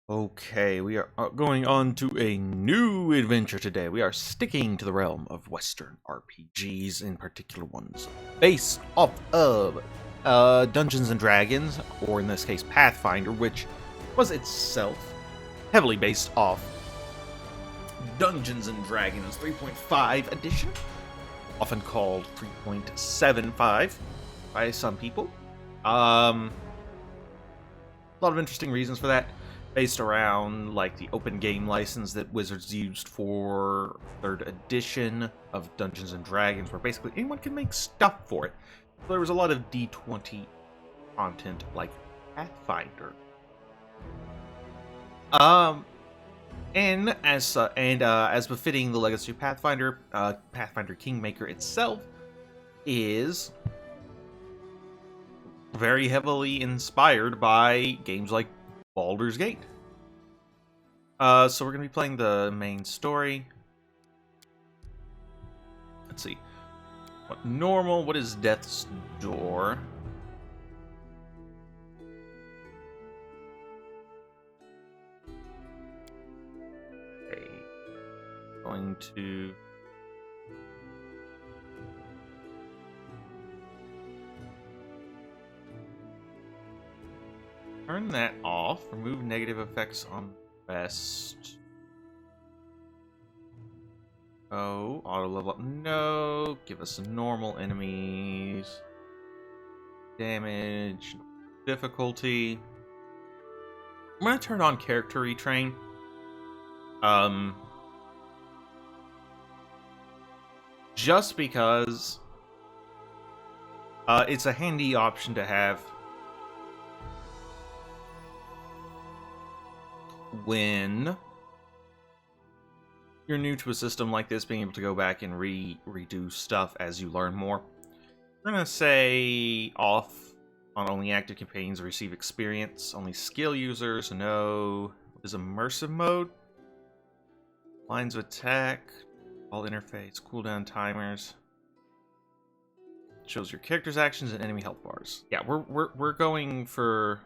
Okay, we are going on to a new adventure today. We are sticking to the realm of Western RPGs, in particular ones based off of Dungeons and Dragons, or in this case Pathfinder, which was itself heavily based off Dungeons and Dragons 3.5 edition, often called 3.75 by some people. A lot of interesting reasons for that, based around like the open game license that Wizards used for 3rd edition of Dungeons and Dragons, where basically anyone can make stuff for it. So there was a lot of D20 content like Pathfinder. And as befitting the legacy of Pathfinder, Pathfinder Kingmaker itself is very heavily inspired by games like Baldur's Gate. So we're going to be playing the main story. Let's see. What is Death's Door? Okay. Going to... turn that off. Remove negative effects on rest. Oh, auto level up. No. Give us normal enemies. Damage. Difficulty. I'm gonna turn on character retrain. Just because it's a handy option to have when you're new to a system like this, being able to go back and redo stuff as you learn more. We're gonna say off on only active campaigns receive experience, only skill users, no. What is immersive mode? Lines of attack, all interface, cooldown timers. Shows your character's actions and enemy health bars. Yeah, we're going for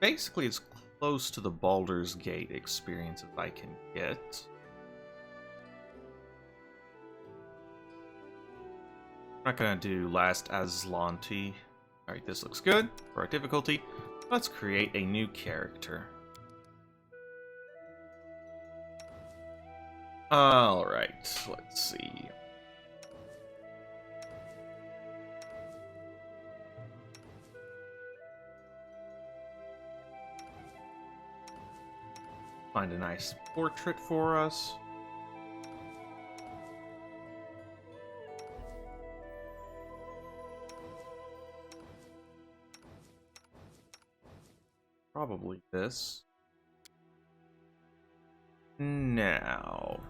basically as close to the Baldur's Gate experience as I can get. I'm not gonna do Last Aslanti. Alright, this looks good for our difficulty. Let's create a new character. Alright, let's see. Find a nice portrait for us. Probably this. Now,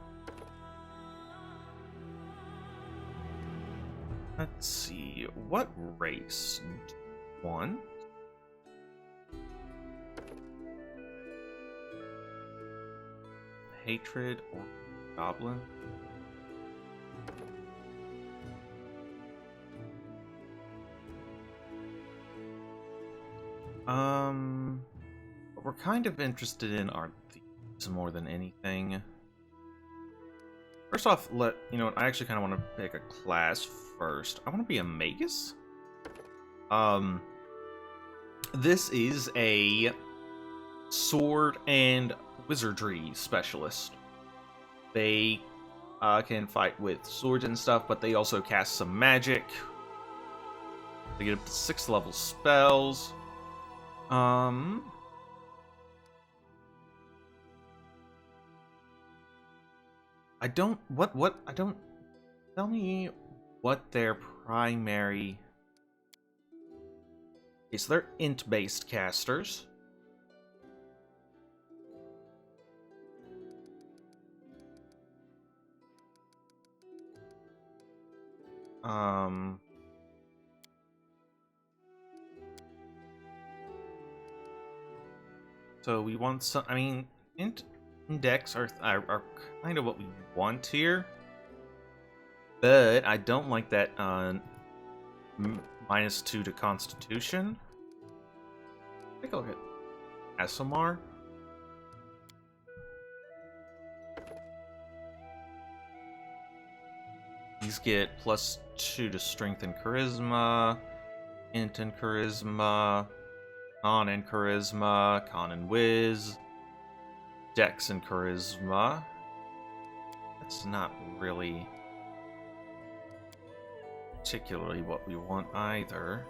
let's see, what race do you want? Hatred or Goblin? What we're kind of interested in are these more than anything. First off, you know what, I actually kind of want to pick a class first. I want to be a Magus. This is a sword and wizardry specialist. They can fight with swords and stuff, but they also cast some magic. They get up to 6th level spells. I don't tell me what their primary. Okay, so they're int based casters. So we want some. I mean, index are kind of what we want here, but I don't like that -2 to Constitution. Take a look at Asimar. These get +2 to strength and charisma, int and charisma, con and charisma, con and whiz, dex and charisma. That's not really particularly what we want either.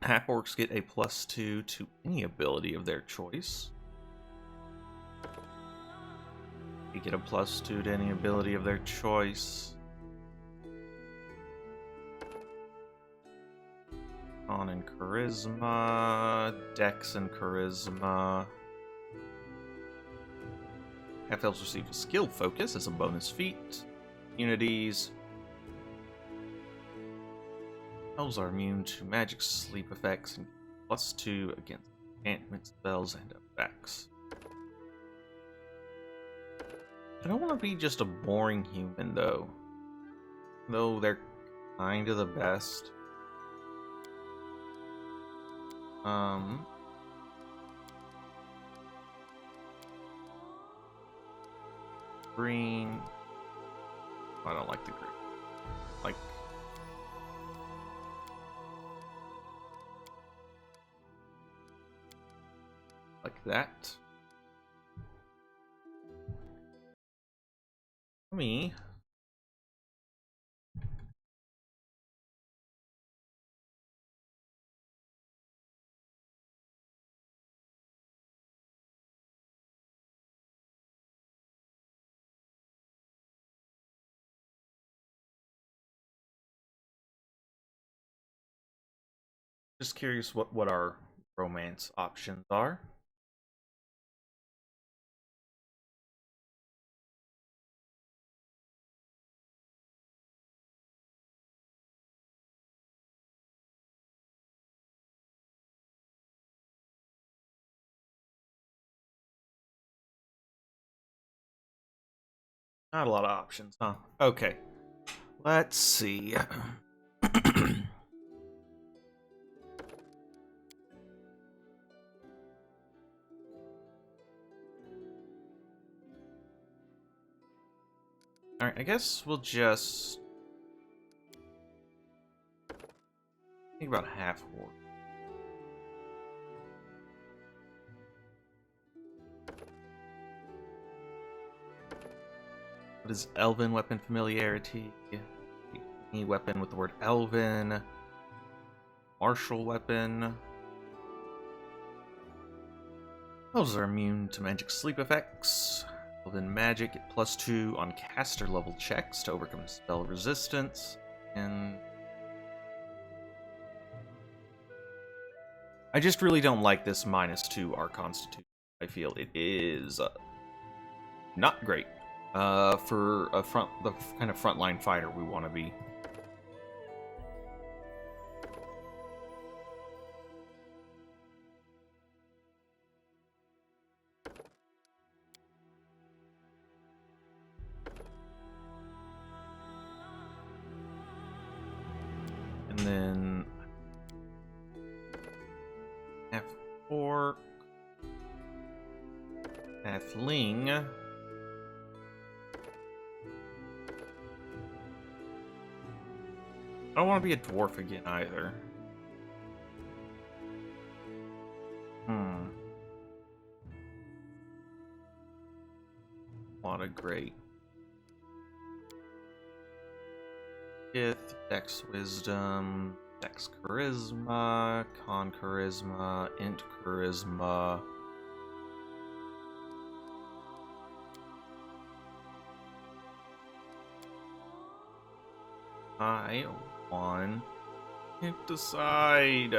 Half-orcs get a +2 to any ability of their choice. They get a +2 to any ability of their choice. Con and charisma, dex and charisma. Half-elves receive a skill focus as a bonus feat. Unities. Elves are immune to magic sleep effects and +2 against enchantment spells and effects. I don't want to be just a boring human, though. Though they're kind of the best. Green. I don't like the green. Like that. Me. Just curious what our romance options are. Not a lot of options, huh? Okay. Let's see. Alright, I guess we'll just think about half orc. What is Elven weapon familiarity? Any weapon with the word Elven. Martial weapon. Those are immune to magic sleep effects. Elven magic at +2 on caster level checks to overcome spell resistance. And I just really don't like this -2 our constitution. I feel it is not great for the kind of frontline fighter we want to be. And then half orc, halfling. I don't want to be a dwarf again either. What a great. Fifth, Dex Wisdom, Dex Charisma, Con Charisma, Int Charisma. I want to decide.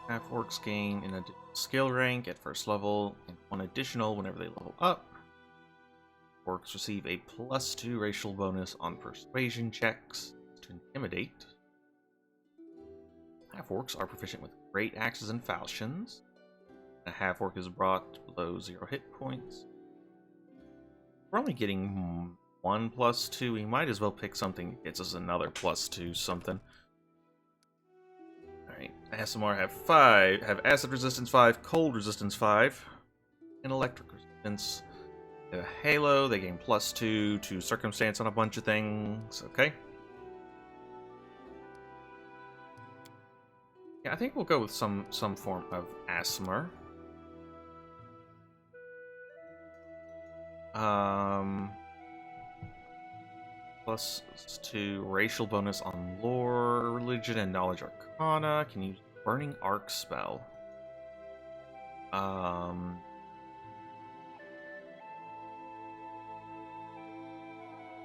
Half orcs gain an additional skill rank at first level, and 1 additional whenever they level up. Orcs receive a +2 racial bonus on persuasion checks to intimidate. Half orcs are proficient with great axes and falchions. A half orc is brought below 0 hit points. We're only getting one +2. We might as well pick something that gets us another +2 something. Alright, ASMR have acid resistance 5, cold resistance 5, and electric resistance. They have a halo, they gain +2 to circumstance on a bunch of things. Okay. Yeah, I think we'll go with some form of ASMR. +2 racial bonus on lore, religion, and knowledge arcana. Can use burning arc spell.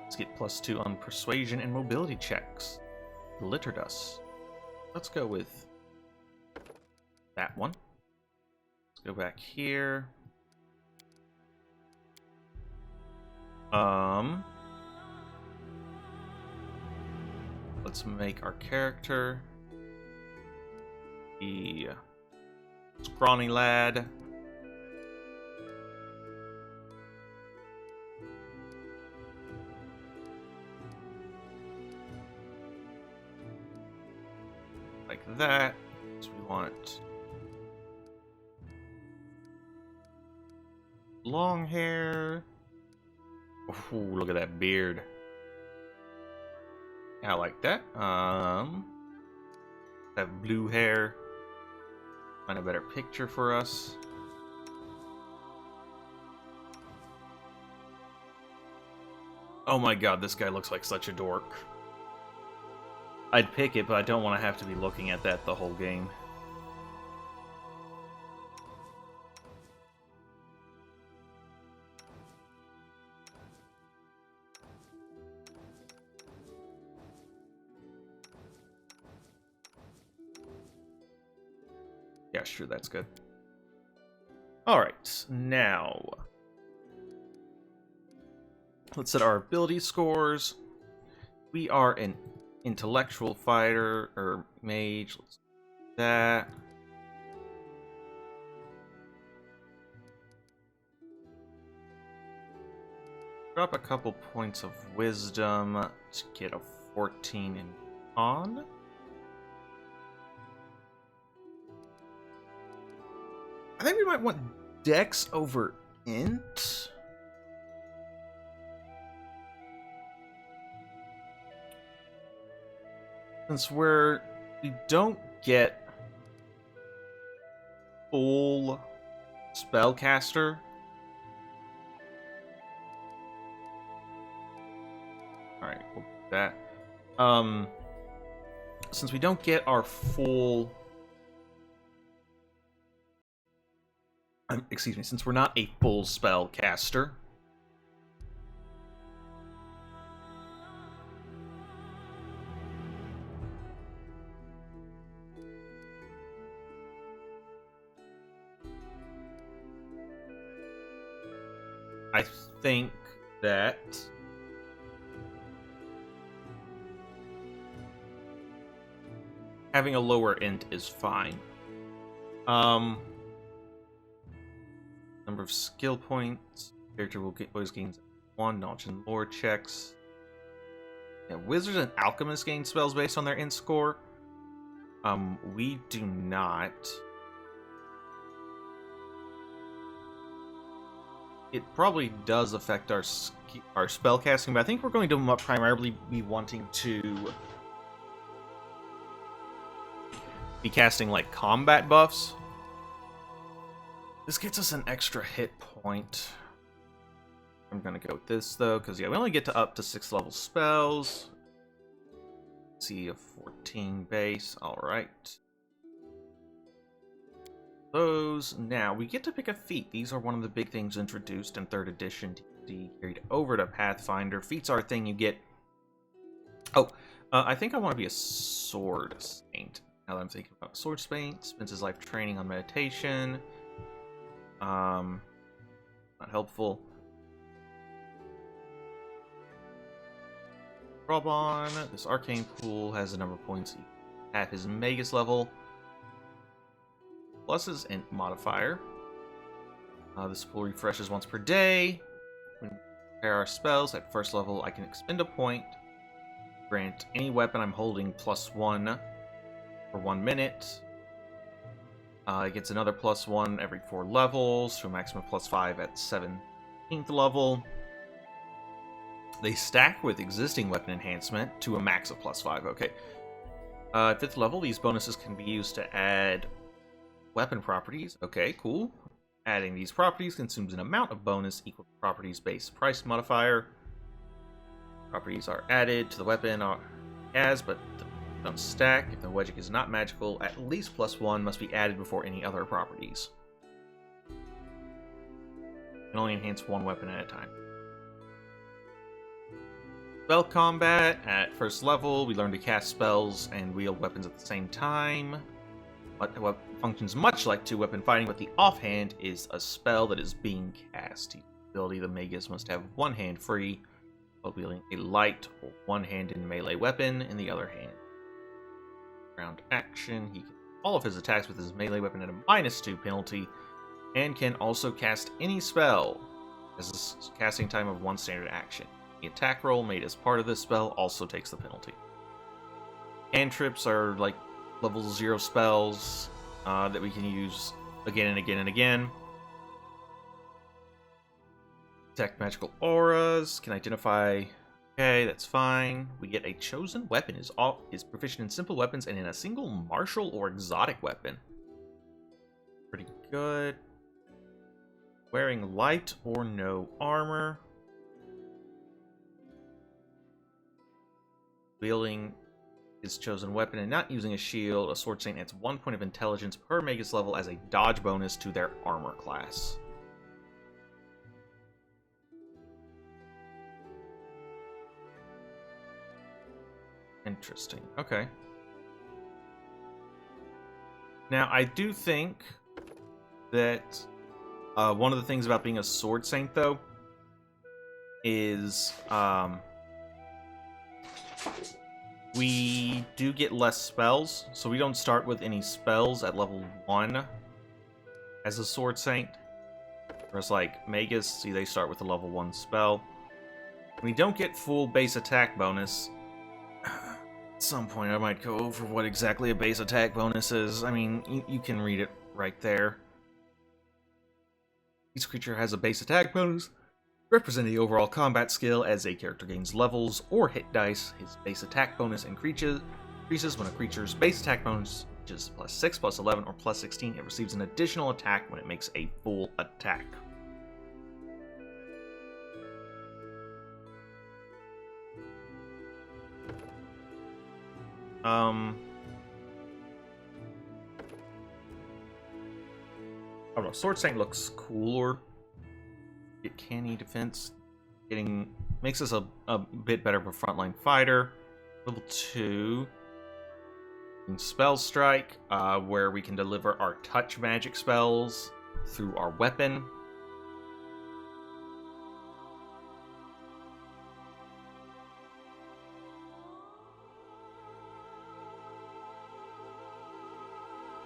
Let's get +2 on persuasion and mobility checks. Glitter dust. Let's go with that one. Let's go back here. Let's make our character the scrawny lad. Like that. So we want long hair. Ooh, look at that beard. I like that. Have blue hair. Find a better picture for us. Oh my god, this guy looks like such a dork. I'd pick it, but I don't want to have to be looking at that the whole game. Yeah, sure, that's good. Alright, now let's set our ability scores. We are an intellectual fighter, or mage. Let's do that. Drop a couple points of wisdom to get a 14 in con. I think we might want Dex over Int. Since we don't get full spellcaster. Alright, we'll do that. Since we don't get our full excuse me, since we're not a full spell caster, I think that having a lower int is fine. Number of skill points. Character will always gain 1 knowledge and lore checks. Yeah, wizards and alchemists gain spells based on their int score. We do not. It probably does affect our spell casting, but I think we're going to primarily be wanting to be casting like combat buffs. This gets us an extra hit point. I'm gonna go with this though, because yeah, we only get to up to 6th level spells. Let's see, a 14 base. Alright. Those. Now, we get to pick a feat. These are one of the big things introduced in 3rd edition D&D, carried over to Pathfinder. Feats are a thing you get. Oh, I think I want to be a sword saint. Now that I'm thinking about sword saint, spends his life training on meditation. Not helpful. Robon, this Arcane Pool has a number of points at his Magus level. Plus his int modifier. This pool refreshes once per day. When Prepare our spells. At first level, I can expend a point. Grant any weapon I'm holding +1 for 1 minute. It gets another +1 every 4 levels, to a maximum of +5 at 17th level. They stack with existing weapon enhancement to a max of +5. Okay. At 5th level, these bonuses can be used to add weapon properties. Okay, cool. Adding these properties consumes an amount of bonus equal to the property's base price modifier. Properties are added to the weapon but don't stack. If the wedgic is not magical, at least +1 must be added before any other properties. Can only enhance one weapon at a time. Spell combat. At first level, we learn to cast spells and wield weapons at the same time. What functions much like two-weapon fighting, but the offhand is a spell that is being cast. The ability the magus must have one hand free, while wielding a light or one-handed melee weapon in the other hand. Round action, he can all of his attacks with his melee weapon at a -2 penalty, and can also cast any spell as a casting time of 1 standard action. The attack roll made as part of this spell also takes the penalty. Cantrips are like level 0 spells that we can use again and again and again. Detect magical auras, can identify. Okay, that's fine. We get a chosen weapon, is proficient in simple weapons and in a single martial or exotic weapon. Pretty good. Wearing light or no armor. Wielding his chosen weapon and not using a shield, a sword saint adds 1 point of intelligence per magus level as a dodge bonus to their armor class. Interesting. Okay. Now, I do think that one of the things about being a sword saint, though, is we do get less spells, so we don't start with any spells at level 1 as a sword saint. Whereas, like, magus, see, they start with a level 1 spell. We don't get full base attack bonus. At some point, I might go over what exactly a base attack bonus is. I mean, you can read it right there. Each creature has a base attack bonus, representing the overall combat skill. As a character gains levels or hit dice, his base attack bonus increases when a creature's base attack bonus is +6, +11, or +16. It receives an additional attack when it makes a full attack. I don't know, Sword Saint looks cooler. Get canny defense. Makes us a bit better of a frontline fighter. Level 2. Spell Strike, where we can deliver our touch magic spells through our weapon.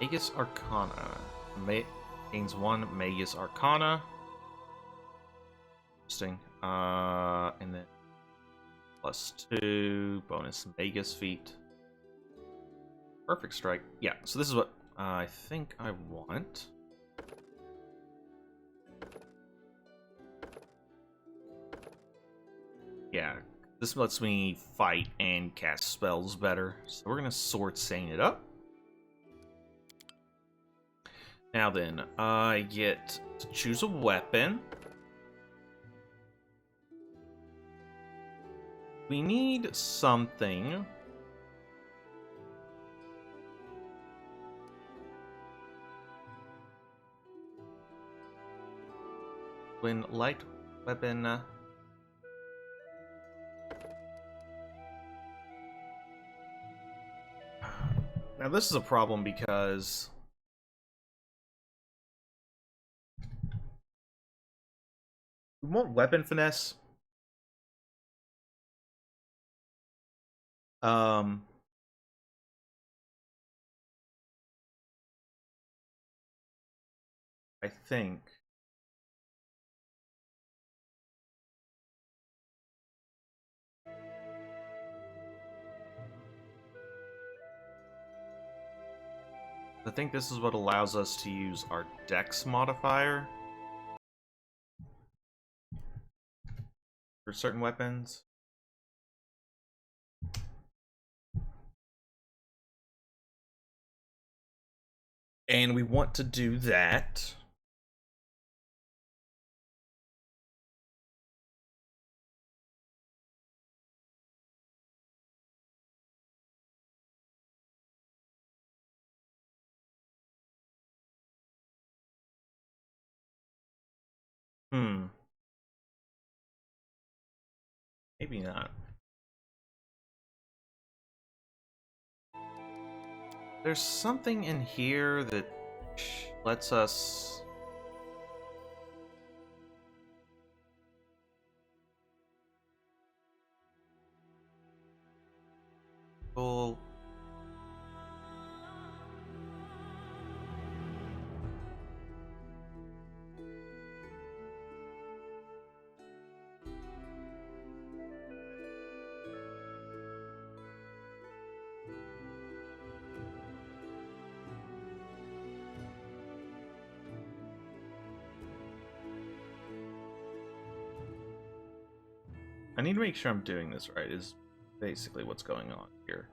Magus Arcana. Gains 1 Magus Arcana. Interesting. And then +2 bonus Magus feat. Perfect strike. Yeah, so this is what I think I want. Yeah, this lets me fight and cast spells better. So we're gonna Sword Saint it up. Now then, I get to choose a weapon. We need something. When light weapon. Now this is a problem because we want weapon finesse. I think. I think this is what allows us to use our Dex modifier for certain weapons. And we want to do that. Maybe not. There's something in here that lets us... Well... I need to make sure I'm doing this right, is basically what's going on here.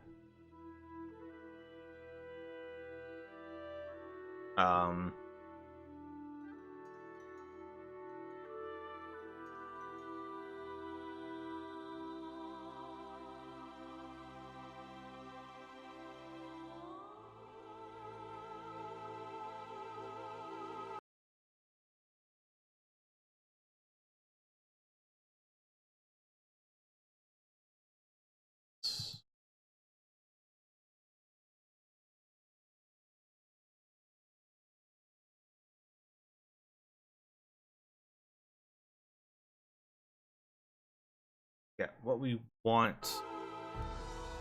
Yeah, what we want...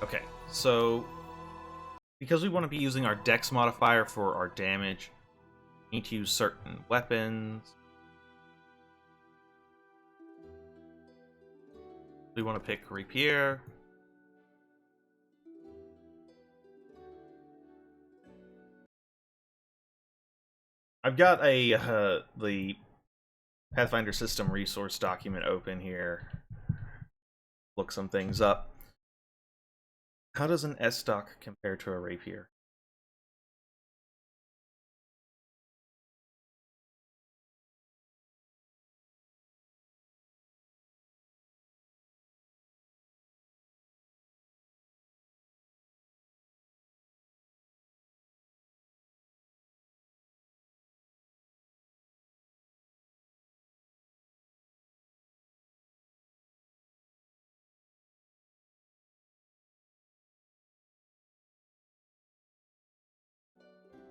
Okay, so... Because we want to be using our Dex modifier for our damage, we need to use certain weapons. We want to pick Rapier. I've got a the Pathfinder system resource document open here. Look some things up. How does an S-stock compare to a rapier?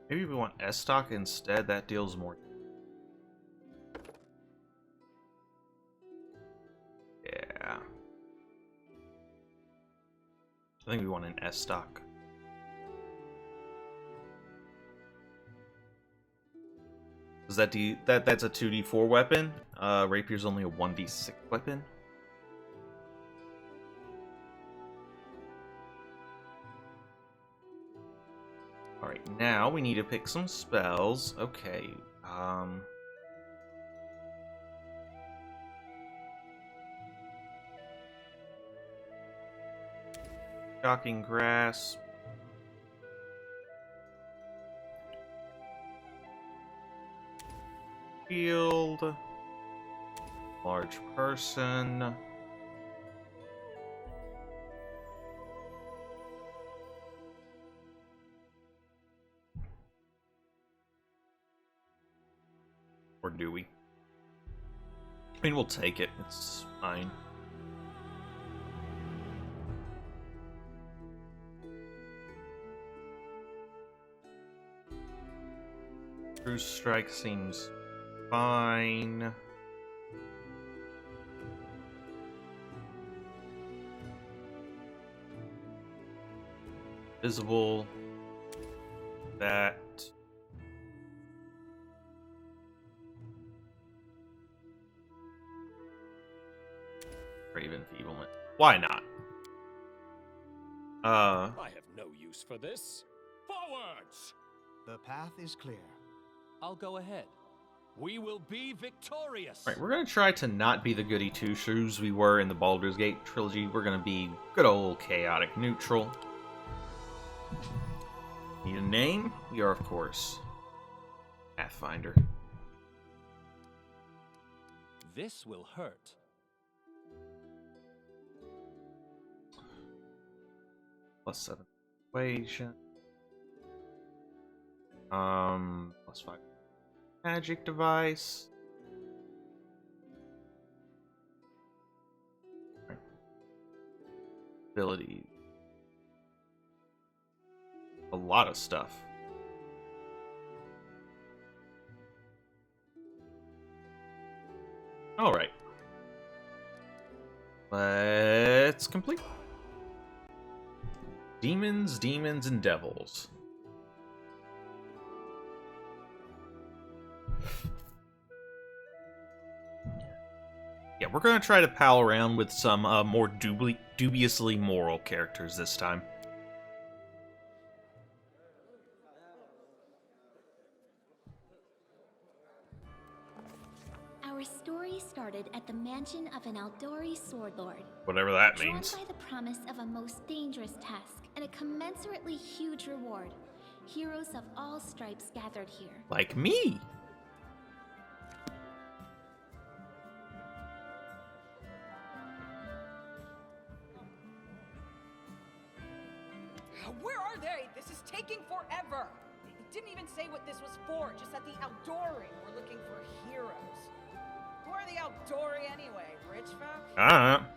Maybe we want S-stock instead, that deals more. Yeah. I think we want an S-stock. Does that that's a 2d4 weapon? Rapier's only a 1d6 weapon. Alright, now we need to pick some spells. Okay, Shocking Grasp. Shield. Large Person. Or do we? I mean, we'll take it. It's fine. True Strike seems fine. Visible. That. Raven Feeblement. Why not? I have no use for this. Forwards! The path is clear. I'll go ahead. We will be victorious! Right, we're going to try to not be the goody two-shoes we were in the Baldur's Gate trilogy. We're going to be good old chaotic neutral. Need a name? We are, of course, Pathfinder. This will hurt. +7 equation. +5 magic device. Right. Ability. A lot of stuff. Alright. Let's complete. Demons, demons, and devils. Yeah, we're going to try to pal around with some more dubiously moral characters this time. Our story started at the mansion of an Aldori sword lord. Whatever that means. Drawn by the promise of a most dangerous task and a commensurately huge reward, heroes of all stripes gathered here. Like me! Where are they? This is taking forever! It didn't even say what this was for, just that the Aldori were looking for heroes. Who are the Aldori anyway? Rich folk? I don't know.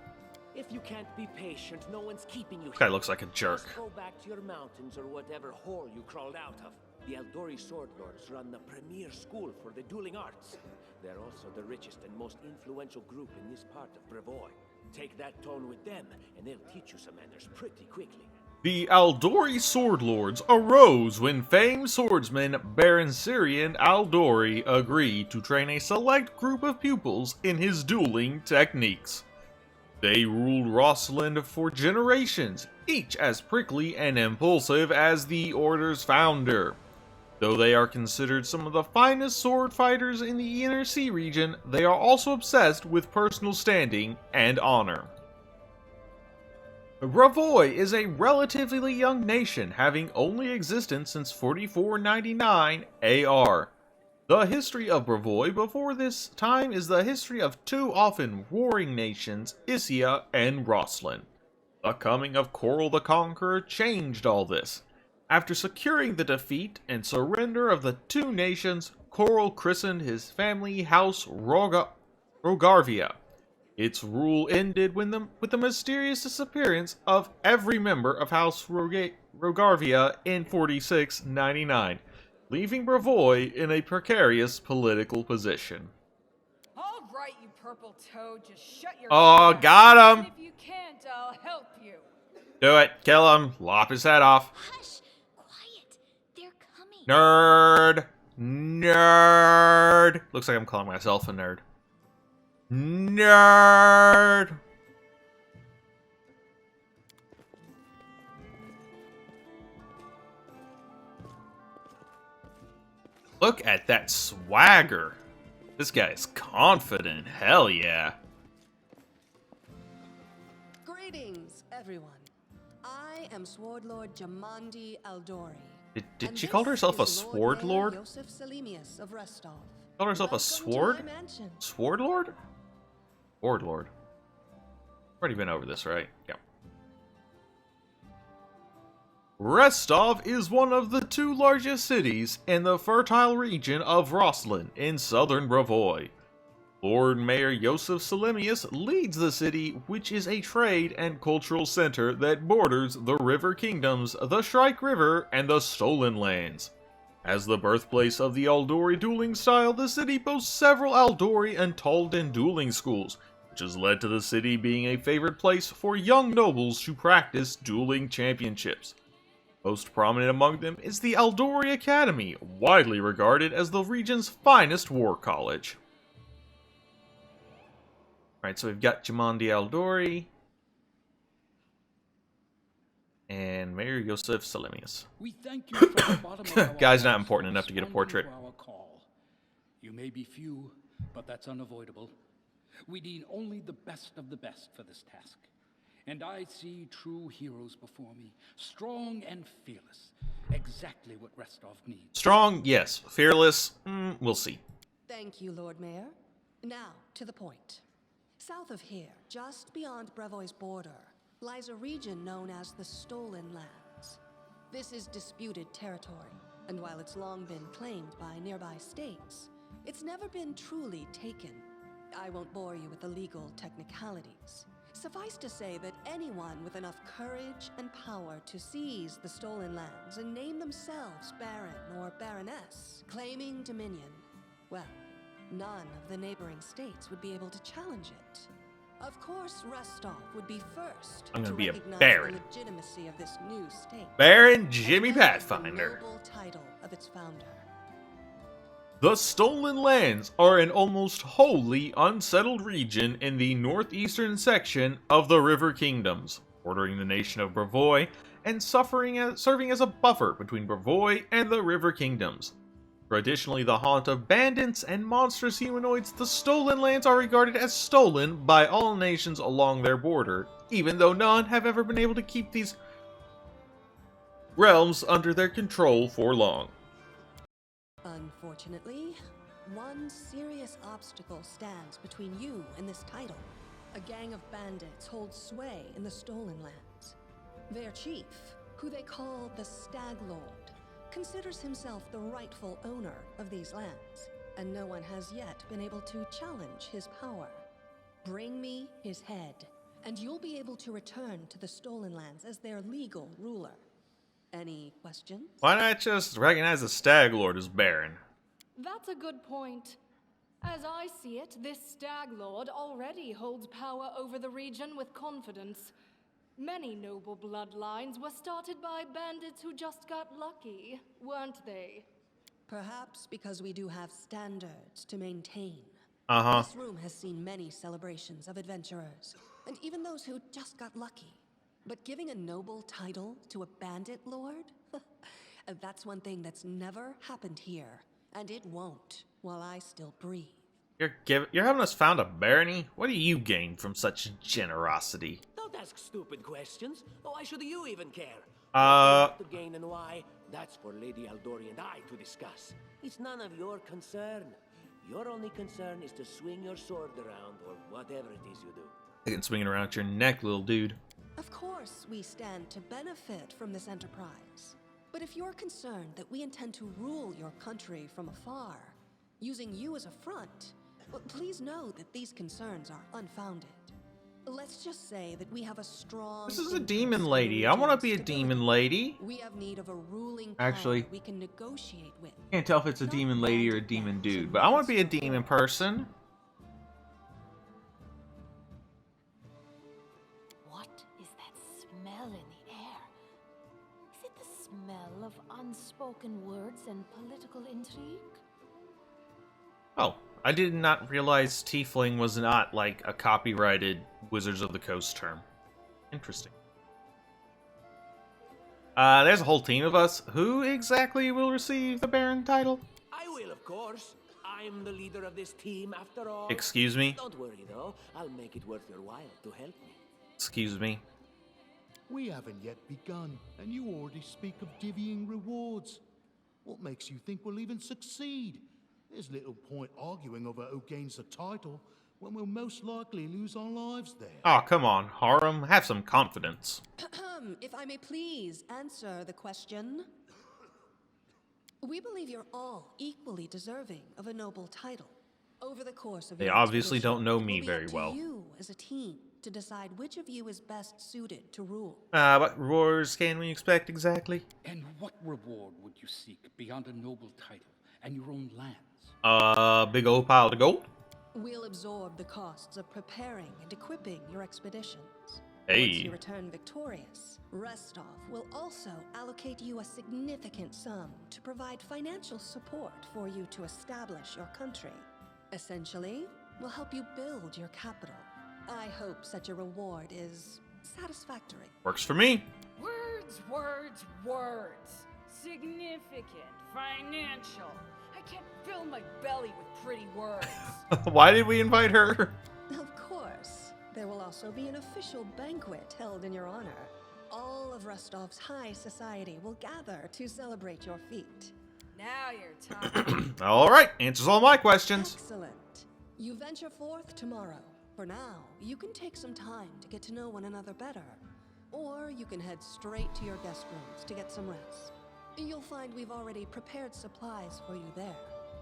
If you can't be patient, no one's keeping you This guy here. looks like a jerk. Just go back to your mountains or whatever hole you crawled out of. The Aldori sword lords run the premier school for the dueling arts. They're also the richest and most influential group in this part of Brevoy. Take that tone with them, and they'll teach you some manners pretty quickly. The Aldori Sword Lords arose when famed swordsman Baron Syrian Aldori agreed to train a select group of pupils in his dueling techniques. They ruled Rosslyn for generations, each as prickly and impulsive as the Order's founder. Though they are considered some of the finest sword fighters in the Inner Sea region, they are also obsessed with personal standing and honor. Brevoy is a relatively young nation, having only existed since 4499 AR. The history of Brevoy before this time is the history of two often warring nations, Isia and Rosslyn. The coming of Coral the Conqueror changed all this. After securing the defeat and surrender of the two nations, Coral christened his family house Rogarvia. Its rule ended with the mysterious disappearance of every member of House Rogarvia in 4699, leaving Brevoy in a precarious political position. All right, you purple toad, just shut your Oh, mouth. got him! And if you can't, I'll help you. Do it, kill him, lop his head off. Hush! Quiet! They're coming. Nerd! Nerd! Looks like I'm calling myself a nerd. Nerd! Look at that swagger. This guy is confident. Hell yeah. Greetings, everyone. I am Sword Lord Jamandi Aldori. Did she call herself a sword lord? Joseph Salemius of Restov. Call herself a Welcome sword? to my mansion. Sword lord? Sword lord. Already been over this, right? Yeah. Restov is one of the two largest cities in the fertile region of Rosslyn in southern Brevoy. Lord Mayor Joseph Salemius leads the city, which is a trade and cultural center that borders the River Kingdoms, the Shrike River, and the Stolen Lands. As the birthplace of the Aldori dueling style, the city boasts several Aldori and Taldan dueling schools, which has led to the city being a favorite place for young nobles to practice dueling championships. Most prominent among them is the Aldori Academy, widely regarded as the region's finest war college. Alright, so we've got Jamandi Aldori. and Mayor Yosef Salemius. We thank you from the bottom of our Guy's not hearts important for enough to get a responding portrait. to our call. You may be few, but that's unavoidable. We need only the best of the best for this task. And I see true heroes before me, strong and fearless. Exactly what Restov needs. Strong, yes. Fearless, we'll see. Thank you, Lord Mayor. Now, to the point. South of here, just beyond Brevoy's border, lies a region known as the Stolen Lands. This is disputed territory, and while it's long been claimed by nearby states, it's never been truly taken. I won't bore you with the legal technicalities. Suffice to say that anyone with enough courage and power to seize the Stolen Lands and name themselves Baron or Baroness, claiming dominion, well, none of the neighboring states would be able to challenge it. Of course, Restov would be first I'm gonna to be a recognize Baron. the legitimacy of this new state. Baron Jimmy as well as Pathfinder. The noble title of its founder. The Stolen Lands are an almost wholly unsettled region in the northeastern section of the River Kingdoms, bordering the nation of Brevoy and serving as a buffer between Brevoy and the River Kingdoms. Traditionally the haunt of bandits and monstrous humanoids, the Stolen Lands are regarded as stolen by all nations along their border, even though none have ever been able to keep these realms under their control for long. Unfortunately, one serious obstacle stands between you and this title. A gang of bandits holds sway in the Stolen Lands. Their chief, who they call the Stag Lord, considers himself the rightful owner of these lands, and no one has yet been able to challenge his power. Bring me his head, and you'll be able to return to the Stolen Lands as their legal ruler. Any questions? Why not just recognize the Stag Lord as Baron? That's a good point. As I see it, this Stag Lord already holds power over the region with confidence. Many noble bloodlines were started by bandits who just got lucky, weren't they? Perhaps because we do have standards to maintain. Uh-huh. This room has seen many celebrations of adventurers, and even those who just got lucky. But giving a noble title to a bandit lord? That's one thing that's never happened here, and it won't while I still breathe. You're having us found a barony? What do you gain from such generosity? Don't ask stupid questions. Why should you even care? Uh, What to gain and why, that's for Lady Aldori and I to discuss. It's none of your concern. Your only concern is to swing your sword around, or whatever it is you do. You can swing it around your neck, little dude. Of course, we stand to benefit from this enterprise. But if you're concerned that we intend to rule your country from afar, using you as a front, well, please know that these concerns are unfounded. Let's just say that we have a strong... This is a interest demon in the lady. I want to region's be a stability. demon lady. We have need of a ruling power Actually, we can negotiate with. Can't tell if it's a demon lady or a demon dude, but I want to be a demon person. What is that smell in the air? Is it the smell of unspoken words and political intrigue? Oh, I did not realize tiefling was not like a copyrighted Wizards of the Coast term. Interesting. There's a whole team of us. Who exactly will receive the Baron title? I will, of course. I'm the leader of this team, after all. Excuse me? Don't worry, though. I'll make it worth your while to help me. Excuse me? We haven't yet begun, and you already speak of divvying rewards. What makes you think we'll even succeed? There's little point arguing over who gains the title when we'll most likely lose our lives there. Oh, come on, Harum. Have some confidence. If I may please answer the question. We believe you're all equally deserving of a noble title. Over the course of They your obviously expedition, don't know it me will be very up to well. you as a team to decide which of you is best suited to rule. What rewards can we expect exactly? And what reward would you seek beyond a noble title and your own lands? Big old pile of gold? We'll absorb the costs of preparing and equipping your expeditions. Hey. Once you return victorious, Restov will also allocate you a significant sum to provide financial support for you to establish your country. Essentially, we'll help you build your capital. I hope such a reward is satisfactory. Works for me. Words, words, words. Significant, financial. I can't fill my belly with pretty words. Why did we invite her? Of course. There will also be an official banquet held in your honor. All of Rostov's high society will gather to celebrate your feat. Now you're talking. All right, answers all my questions. Excellent. You venture forth tomorrow. For now, you can take some time to get to know one another better. Or you can head straight to your guest rooms to get some rest. You'll find we've already prepared supplies for you there.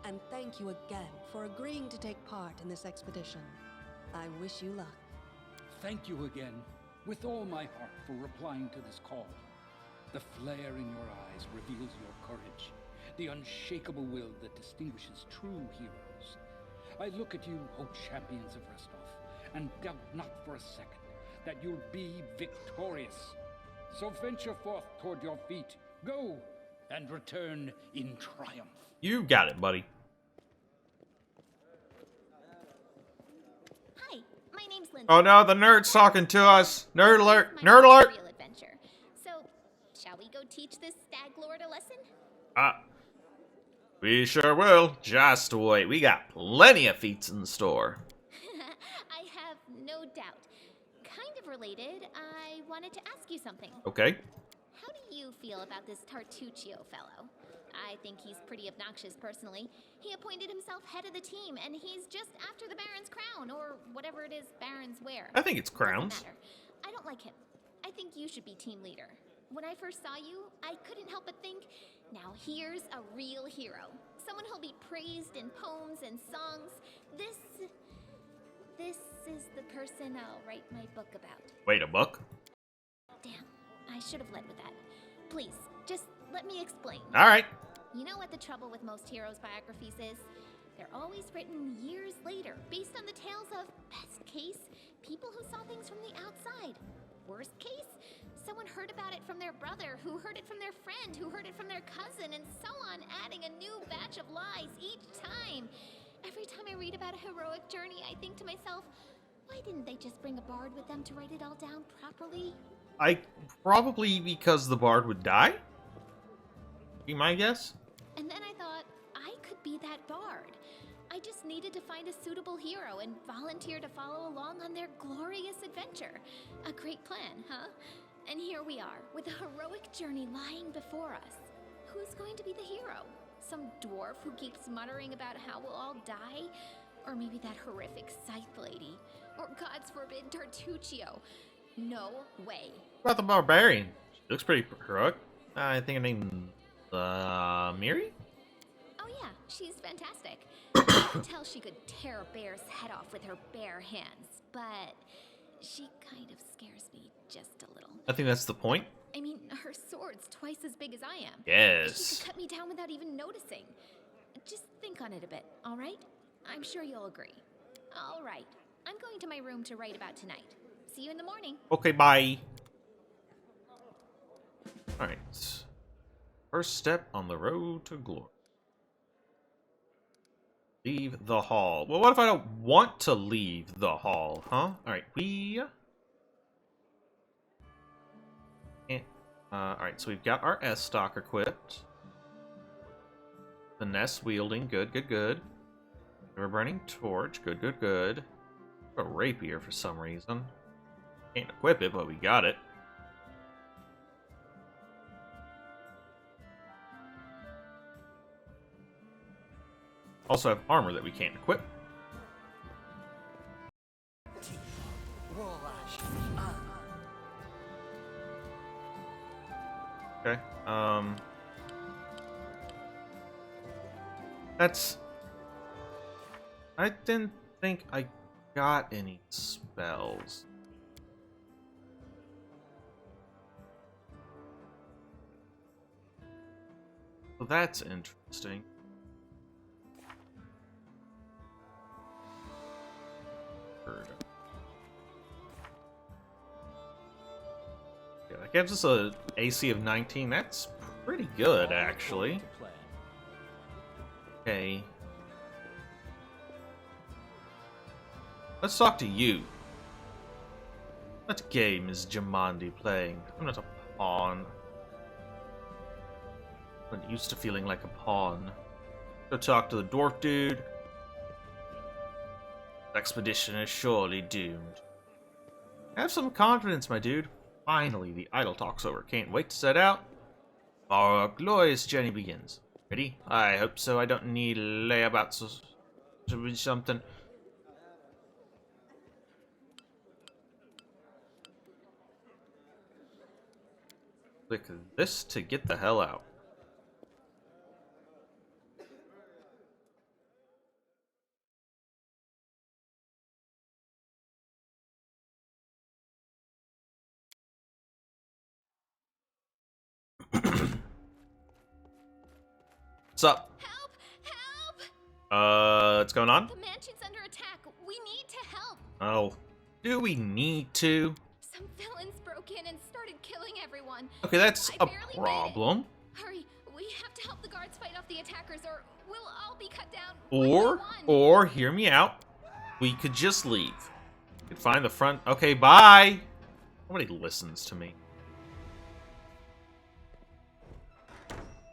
And thank you again for agreeing to take part in this expedition. I wish you luck. Thank you again, with all my heart, for replying to this call. The flare in your eyes reveals your courage, the unshakable will that distinguishes true heroes. I look at you, O champions of Rostov, and doubt not for a second that you'll be victorious. So venture forth toward your feet. Go, and return in triumph. You got it, buddy. Hi, my name's Lindsay. Oh no, the nerd's talking to us. Nerd alert! My Nerd alert! real adventure. So, shall we go teach this stag lord a lesson? We sure will. Just wait. We got plenty of feats in store. I have no doubt. Kind of related, I wanted to ask you something. Okay. How do you feel about this Tartuccio fellow? I think he's pretty obnoxious personally. He appointed himself head of the team, and he's just after the Baron's crown, or whatever it is barons wear. I think it's Doesn't crowns. matter. I don't like him. I think you should be team leader. When I first saw you, I couldn't help but think, now here's a real hero. Someone who'll be praised in poems and songs. This is the person I'll write my book about. Wait, a book? Damn, I should have led with that. Please, just let me explain. All right. You know what the trouble with most heroes' biographies is? They're always written years later, based on the tales of, best case, people who saw things from the outside. Worst case, someone heard about it from their brother, who heard it from their friend, who heard it from their cousin, and so on, adding a new batch of lies each time. Every time I read about a heroic journey, I think to myself, why didn't they just bring a bard with them to write it all down properly? Probably because the bard would die? Be my guess? And then I thought, I could be that bard. I just needed to find a suitable hero and volunteer to follow along on their glorious adventure. A great plan, huh? And here we are, with a heroic journey lying before us. Who's going to be the hero? Some dwarf who keeps muttering about how we'll all die? Or maybe that horrific scythe lady? Or, God forbid, Tartuccio? No way. What about the barbarian? She looks pretty heroic. I think her name Miri? Oh yeah, she's fantastic. I could tell she could tear a bear's head off with her bare hands, but she kind of scares me just a little. I think that's the point. I mean, her sword's twice as big as I am. Yes. She could cut me down without even noticing. Just think on it a bit, all right? I'm sure you'll agree. All right, I'm going to my room to write about tonight. See you in the morning. Okay, bye. Alright. First step on the road to glory. Leave the hall. Well, what if I don't want to leave the hall, huh? Alright, alright, so we've got our S-stock equipped. Finesse wielding, good, good, good. Ever burning torch, good, good, good. A rapier for some reason. Can't equip it, but we got it. Also have armor that we can't equip. Okay, that's... I didn't think I got any spells. So that's interesting. Yeah, that gives us a AC of 19. That's pretty good, actually. Okay. Let's talk to you. What game is Jamandi playing? I'm not a pawn. I'm used to feeling like a pawn. Go talk to the dwarf dude. Expedition is surely doomed. Have some confidence, my dude. Finally, the idle talk's over. Can't wait to set out. Our glorious journey begins. Ready? I hope so. I don't need layabouts or something. Click this to get the hell out. What's up? Help! Help! What's going on? The mansion's under attack. We need to help. Oh, do we need to? Some villains broke in and started killing everyone. Okay, that's I a barely made it. problem. Hurry, we have to help the guards fight off the attackers or we'll all be cut down. one by one. Or, hear me out. We could just leave. We could find the front. Okay, bye. Nobody listens to me.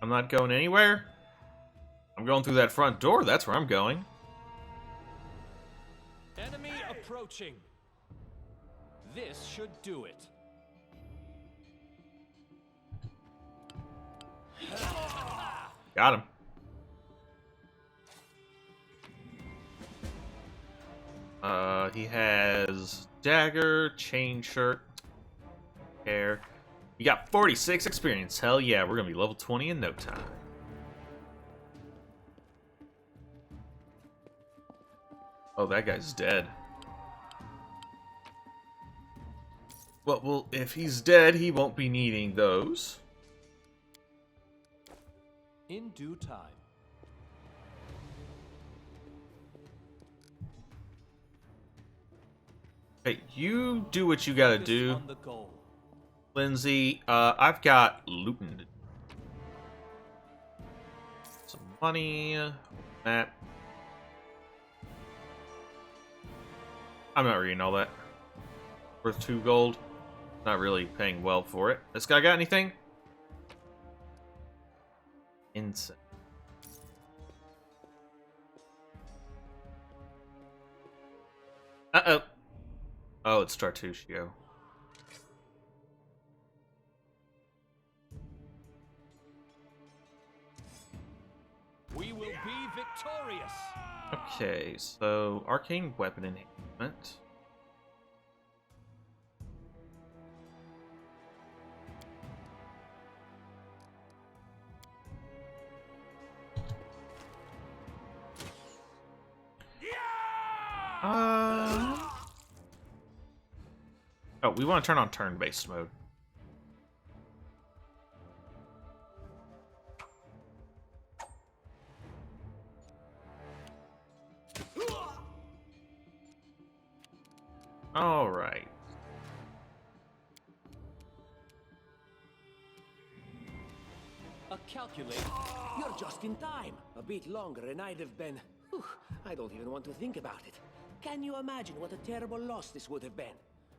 I'm not going anywhere. I'm going through that front door. That's where I'm going. Enemy approaching. This should do it. Got him. He has dagger, chain shirt, hair. You got 46 experience. Hell yeah, we're gonna be level 20 in no time. Oh, that guy's dead. Well, if he's dead, he won't be needing those. In due time. Hey, you do what you gotta Focus do. on the goal. Lindsay, I've got looting. Some money. Map. I'm not reading all that. Worth 2 gold. Not really paying well for it. This guy got anything? Insane. Uh-oh. Oh, it's Tartuccio. We will be victorious. Okay, so arcane weapon enhancement. Oh, we want to turn on turn-based mode. All right. A calculator. You're just in time. A bit longer and I'd have been... Whew, I don't even want to think about it. Can you imagine what a terrible loss this would have been?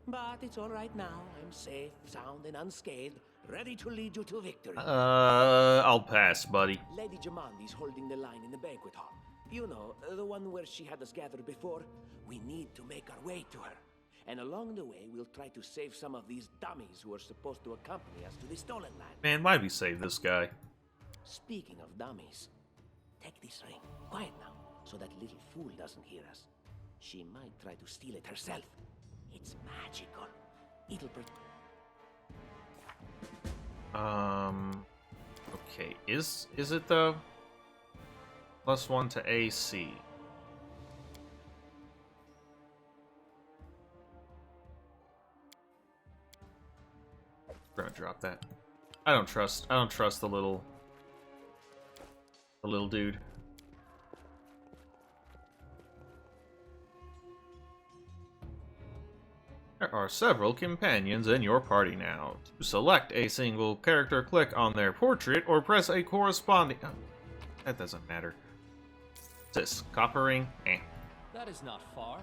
But it's all right now. I'm safe, sound, and unscathed, ready to lead you to victory. I'll pass, buddy. Lady Jamandi's holding the line in the banquet hall. You know, the one where she had us gathered before. We need to make our way to her. And along the way, we'll try to save some of these dummies who are supposed to accompany us to the stolen land. Man, why'd we save this guy? Speaking of dummies, take this ring. Quiet now, so that little fool doesn't hear us. She might try to steal it herself. It's magical. It'll Okay, is it though? +1 to AC. We're gonna drop that. I don't trust the little dude. There are several companions in your party now. To select a single character, click on their portrait or press a corresponding... Oh, that doesn't matter. What's this? Copper ring? Eh. That is not far.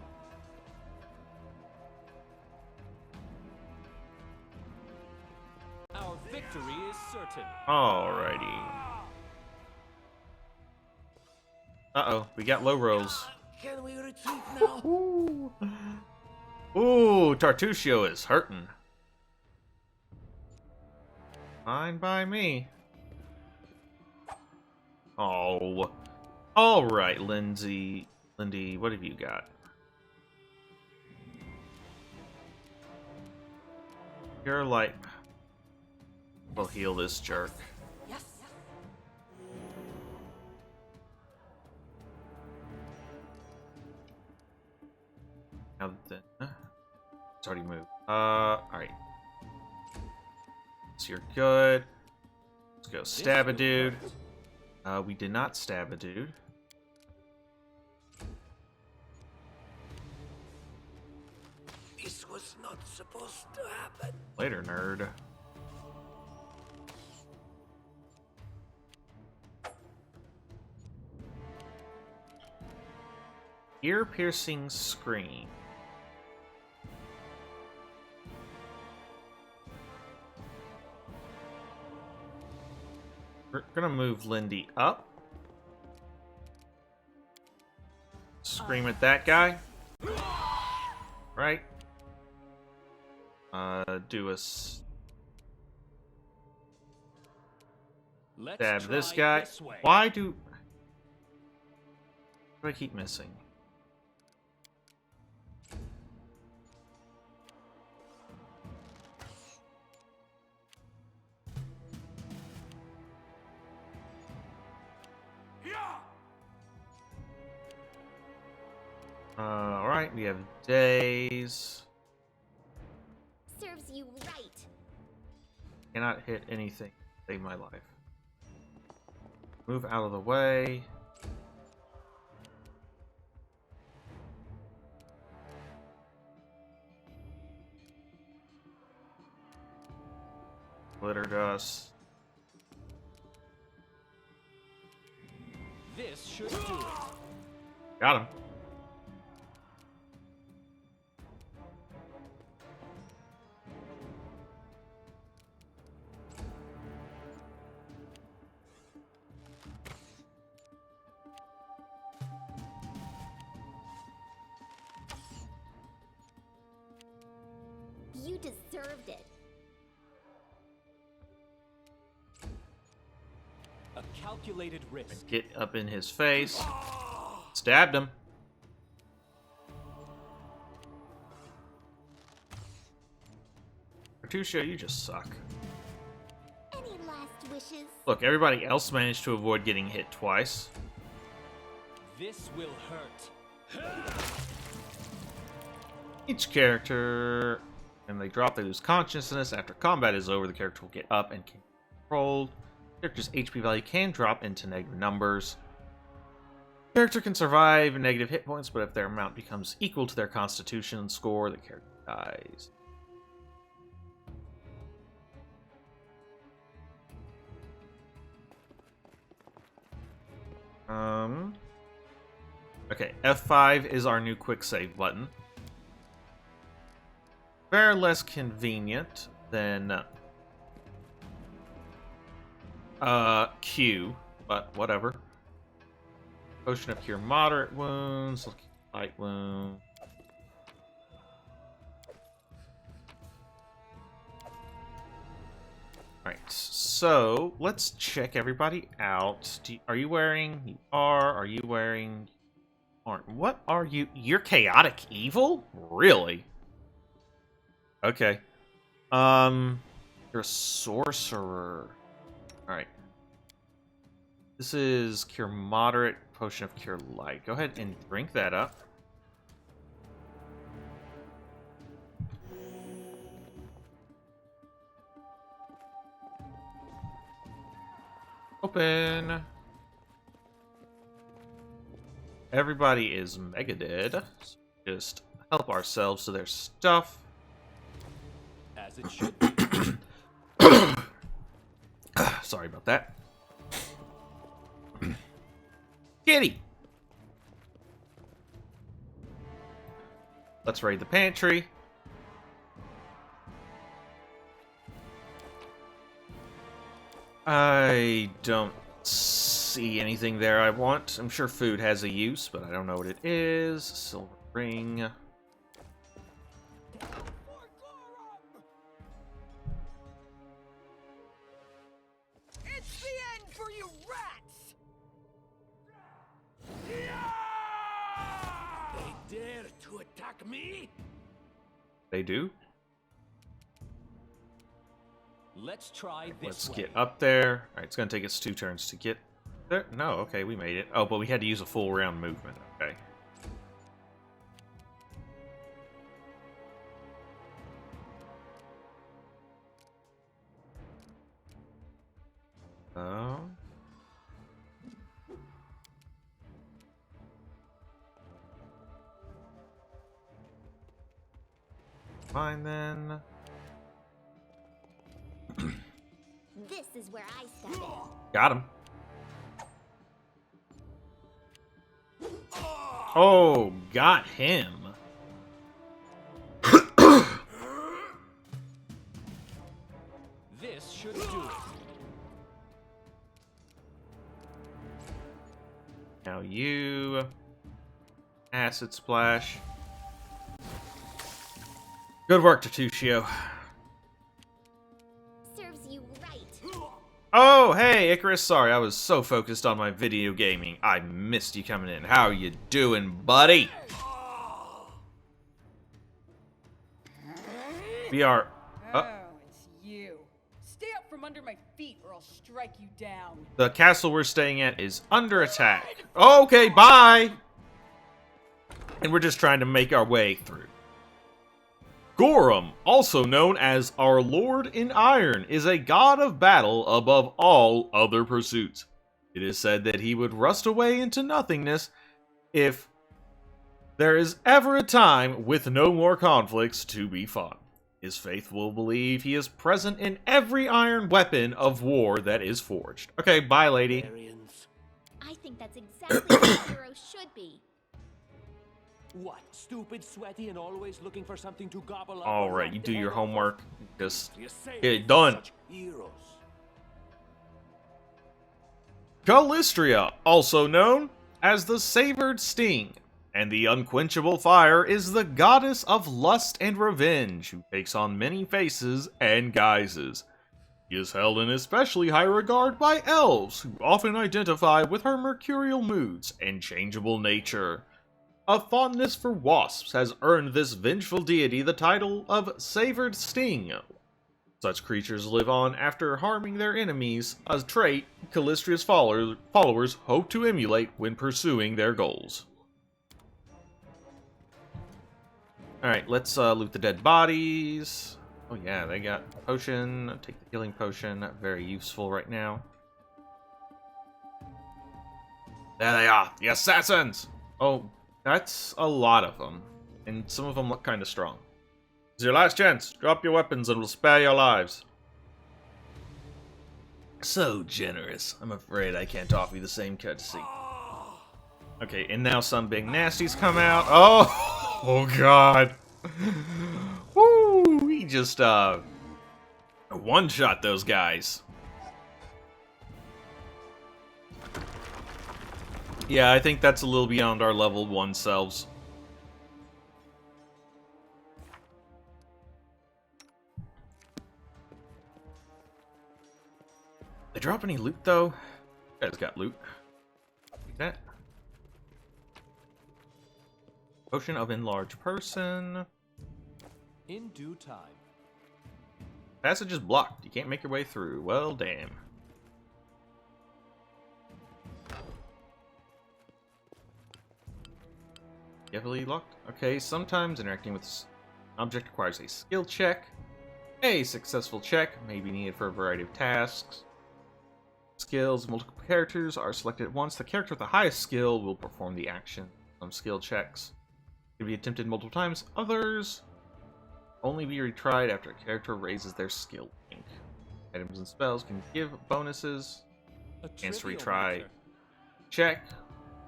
Victory is certain. Alrighty. Uh-oh, we got low rolls. Can we retreat now? Ooh, Tartusio is hurting. Fine by me. Oh. Alright, Lindsay, what have you got? You're like... We'll heal this jerk. Yes. Now then... It's already moved. Alright. So you're good. Let's go stab a dude. We did not stab a dude. This was not supposed to happen. Later, nerd. Ear-piercing scream. We're gonna move Lindy up. Scream at that guy. Right. Do a stab this guy. Why do I keep missing? Alright, we have days. Serves you right. Cannot hit anything. Save my life. Move out of the way. Glitter dust. This should do it. Got him. You deserved it. A calculated risk. Get up in his face. Stabbed him. Artusio, you just suck. Any last wishes? Look, everybody else managed to avoid getting hit twice. This will hurt. Each character, and they drop, they lose consciousness. After combat is over, the character will get up and can be controlled. Character's HP value can drop into negative numbers. Character can survive negative hit points, but if their amount becomes equal to their constitution score, the character dies. Okay, F5 is our new quick save button. Very less convenient than Q, but whatever. Potion of Cure Moderate Wounds, Light Wound. Alright, so let's check everybody out. Are you wearing? You are. Are you wearing? Aren't. What are you? You're chaotic evil? Really? Okay. You're a sorcerer. Alright. This is Cure Moderate, Potion of Cure Light. Go ahead and drink that up. Open. Everybody is mega dead. So just help ourselves to their stuff. As it should be. Sorry about that. Kitty! Let's raid the pantry. I don't see anything there I want. I'm sure food has a use, but I don't know what it is. Silver ring. It's the end for you rats! They dare to attack me? They do? Let's try this Let's way. get up there. Alright, it's gonna take us 2 turns to get there. No, okay, we made it. Oh, but we had to use a full round movement. Okay. Oh. Fine then. This is where I step in. Got him. Oh, got him. This should do it. Now you... Acid Splash. Good work, Tertuccio. Serves you right. Oh, hey, Icarus. Sorry, I was so focused on my video gaming. I missed you coming in. How you doing, buddy? We are... Oh, it's you. Stay up from under my feet or I'll strike you down. The castle we're staying at is under attack. Okay, bye! And we're just trying to make our way through. Gorham, also known as our Lord in Iron, is a god of battle above all other pursuits. It is said that he would rust away into nothingness if there is ever a time with no more conflicts to be fought. His faithful believe he is present in every iron weapon of war that is forged. Okay, bye, lady. I think that's exactly what heroes should be. What? Stupid, sweaty, and always looking for something to gobble up? All or right, rot you the do your head off of? homework. Just You say get it done. such heroes. Callistria, also known as the Savored Sting, and the Unquenchable Fire, is the goddess of lust and revenge, who takes on many faces and guises. She is held in especially high regard by elves, who often identify with her mercurial moods and changeable nature. A fondness for wasps has earned this vengeful deity the title of Savored Sting. Such creatures live on after harming their enemies, a trait Callistria's followers hope to emulate when pursuing their goals. Alright, let's loot the dead bodies. Oh yeah, they got a potion. Take the healing potion. Very useful right now. There they are, the assassins! Oh, that's a lot of them. And some of them look kind of strong. It's your last chance. Drop your weapons and we'll spare your lives. So generous. I'm afraid I can't offer you the same courtesy. Okay, and now some big nasties come out. Oh, oh god. Woo! He just, one-shot those guys. Yeah, I think that's a little beyond our level 1 selves. They drop any loot, though? You guys got loot. Take that. Potion of Enlarged Person. In due time. Passage is blocked. You can't make your way through. Well, damn. Heavily locked. Okay, sometimes interacting with this object requires a skill check. A successful check may be needed for a variety of tasks. Skills, multiple characters are selected at once. The character with the highest skill will perform the action. Some skill checks can be attempted multiple times. Others only be retried after a character raises their skill rank. Items and spells can give bonuses. Chance to retry. Check.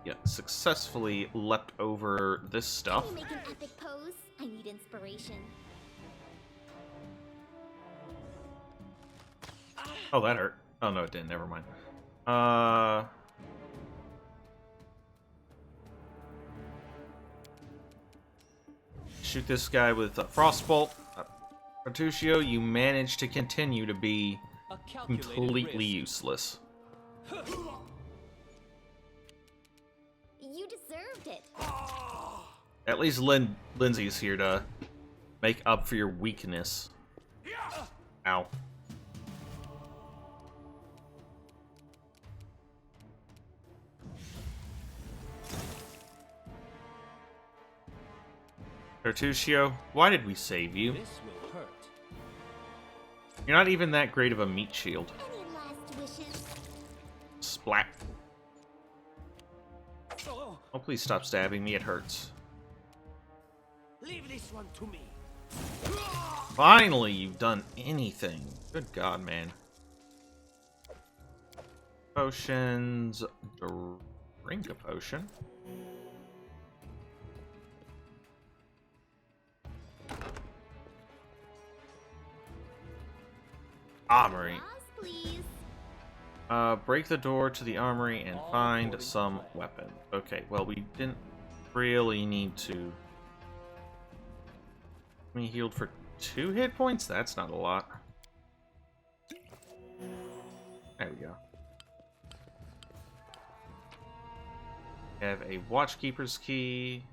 Yeah, successfully leapt over this stuff. Can you make an epic pose? I need inspiration. Oh, that hurt. Oh no, it didn't. Never mind. Shoot this guy with a frostbolt. Bertuccio, you managed to continue to be A calculated completely risk. useless. You deserved it. At least Lindsay's here to make up for your weakness. Ow. Bertuccio, why did we save you? This will hurt. You're not even that great of a meat shield. Any last wishes? Splat. Oh, please stop stabbing me. It hurts. Leave this one to me. Finally, you've done anything. Good God, man. Potions. Drink a potion. Armory. Pause, please. Break the door to the armory and find some weapon. Okay, well, we didn't really need to. We healed for 2 hit points? That's not a lot. There we go. We have a Watchkeeper's key.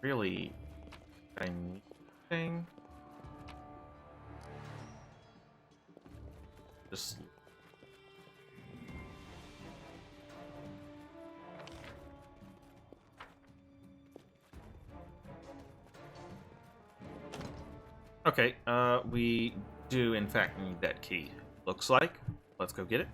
Really, anything? Just okay, we do in fact need that key. Looks like. Let's go get it.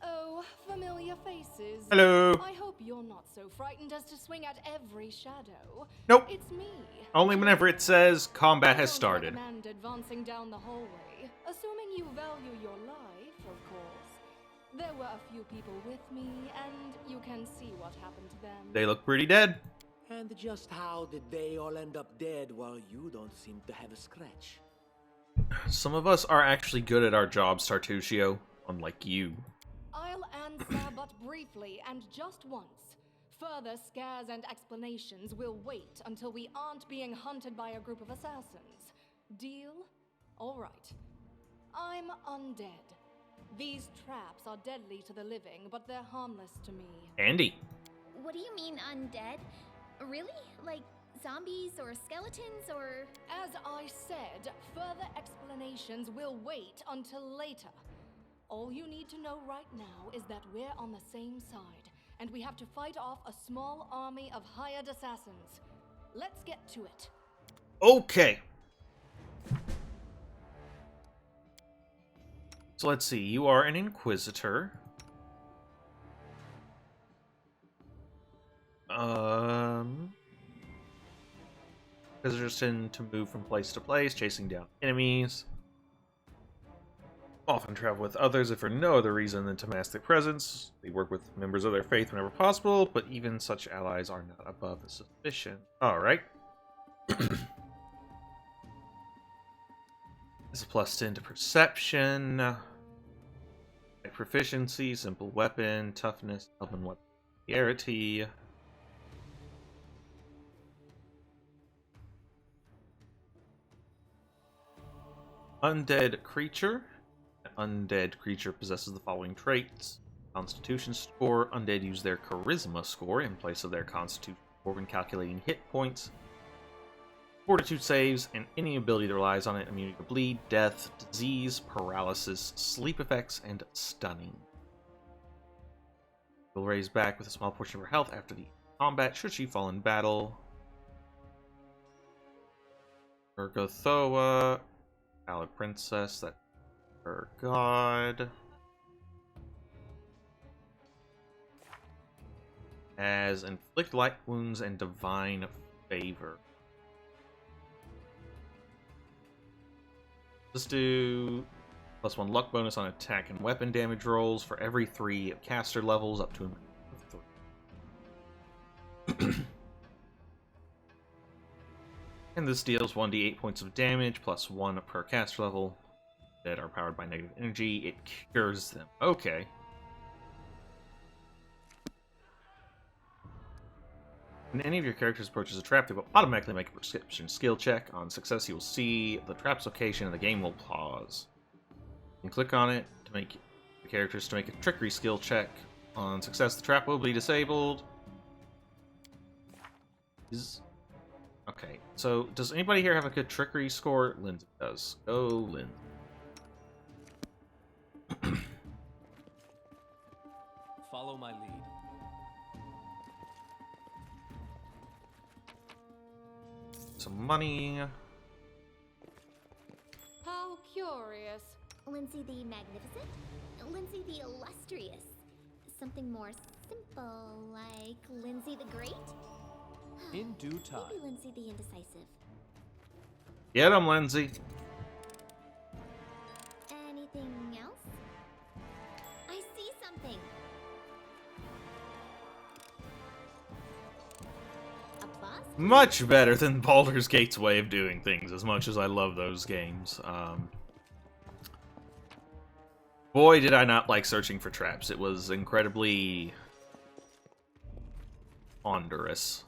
Oh, familiar faces. Hello. I hope you're not so frightened as to swing at every shadow. Nope. It's me. Only whenever it says combat has I don't started. recommend advancing down the hallway, assuming you value your life, of course. There were a few people with me, and you can see what happened to them. They look pretty dead. And just how did they all end up dead while you don't seem to have a scratch? Some of us are actually good at our jobs, Tartuccio, unlike you. I'll answer but briefly and just once. Further scares and explanations will wait until we aren't being hunted by a group of assassins. Deal? All right. I'm undead. These traps are deadly to the living, but they're harmless to me. Andy. What do you mean undead? Really? Like zombies or skeletons or... As I said, further explanations will wait until later. All you need to know right now is that we're on the same side, and we have to fight off a small army of hired assassins. Let's get to it. Okay. So let's see. You are an Inquisitor. Inquisitors tend to move from place to place, chasing down enemies. Often travel with others if for no other reason than to mask their presence. They work with members of their faith whenever possible, but even such allies are not above suspicion. Alright. It's a +10 to perception. Proficiency, simple weapon, toughness, Elven weapon, familiarity. Undead creature. An undead creature possesses the following traits: Constitution score. Undead use their Charisma score in place of their Constitution score when calculating hit points. Fortitude saves, and any ability that relies on it: immunity to bleed, death, disease, paralysis, sleep effects, and stunning. Will raise back with a small portion of her health after the combat should she fall in battle. Urgothoa, Valid Princess, that's her god. Has inflict light wounds and divine favor. Let's do +1 luck bonus on attack and weapon damage rolls for every 3 caster levels up to 3. And this deals 1d8 points of damage +1 per caster level that are powered by negative energy. It cures them. Okay. When any of your characters approaches a trap, they will automatically make a perception skill check. On success, you will see the trap's location and the game will pause. You can click on it to make the characters to make a trickery skill check. On success, the trap will be disabled. Okay, so does anybody here have a good trickery score? Lindsay does. Go, Lindsay. Follow my lead. Some money. How curious. Lindsay the Magnificent? Lindsay the Illustrious? Something more simple, like Lindsay the Great? In due time. Maybe Lindsay the Indecisive. Get him, Lindsay. Anything else? I see something. A boss? Much better than Baldur's Gate's way of doing things, as much as I love those games. Boy, did I not like searching for traps. It was incredibly ponderous.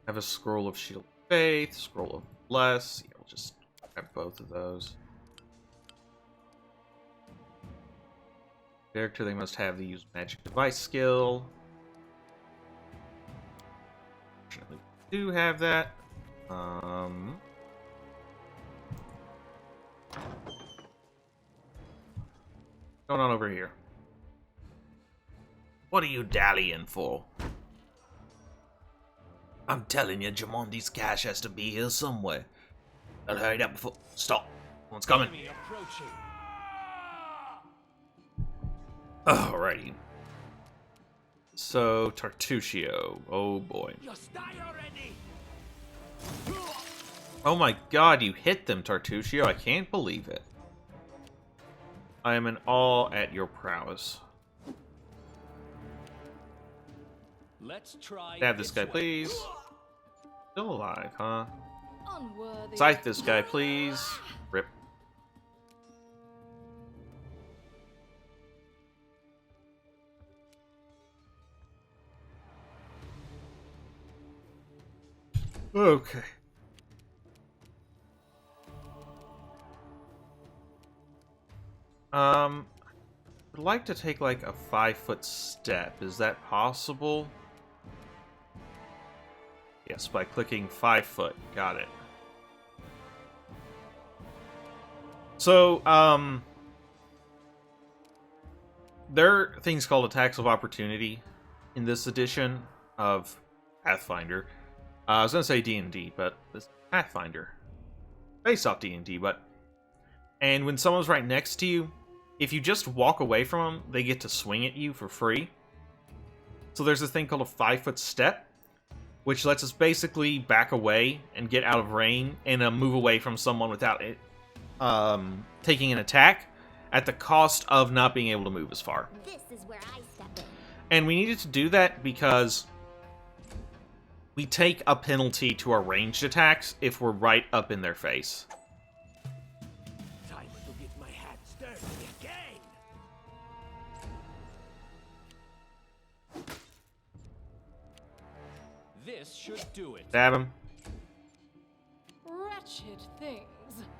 Have a Scroll of Shield of Faith, Scroll of Bless. Yeah, we'll just grab both of those. Character, they must have the use magic device skill. Fortunately, we do have that. Going on over here. What are you dallying for? I'm telling you, Jamondi's cash has to be here somewhere. I'll hurry up before. Stop! One's coming. Enemy approaching. Alrighty. So, Tartuccio. Oh boy. Just die already! Oh my god, you hit them, Tartuccio. I can't believe it. I am in awe at your prowess. Let's try. Stab this guy, way. please. Still alive, huh? Unworthy. Scythe this guy, please. Rip. Okay. I'd like to take like a 5-foot step. Is that possible? Yes, by clicking 5 foot. Got it. So, there are things called attacks of opportunity in this edition of Pathfinder. I was gonna say D&D, but this Pathfinder. Based off D&D, but... And when someone's right next to you, if you just walk away from them, they get to swing at you for free. So there's a thing called a 5-foot step, which lets us basically back away and get out of range and move away from someone without it taking an attack at the cost of not being able to move as far. This is where I step in. And we needed to do that because we take a penalty to our ranged attacks if we're right up in their face. Time to get my hat dirty again! This should do it. Stab him. Wretched things.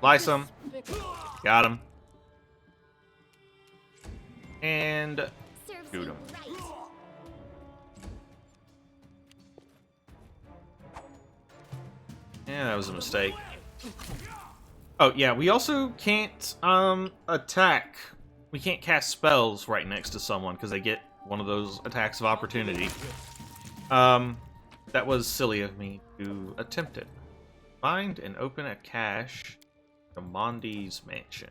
Slice him. Despicable. Got him. And Serves shoot you him. right. Yeah, that was a mistake. Oh, yeah, we also can't, attack. We can't cast spells right next to someone, because they get one of those attacks of opportunity. That was silly of me to attempt it. Find and open a cache to Mondi's mansion.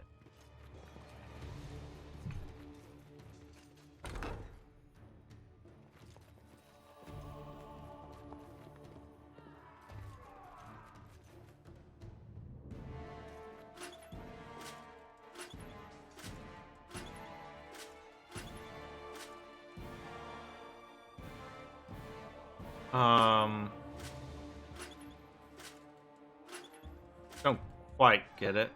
Don't quite get it.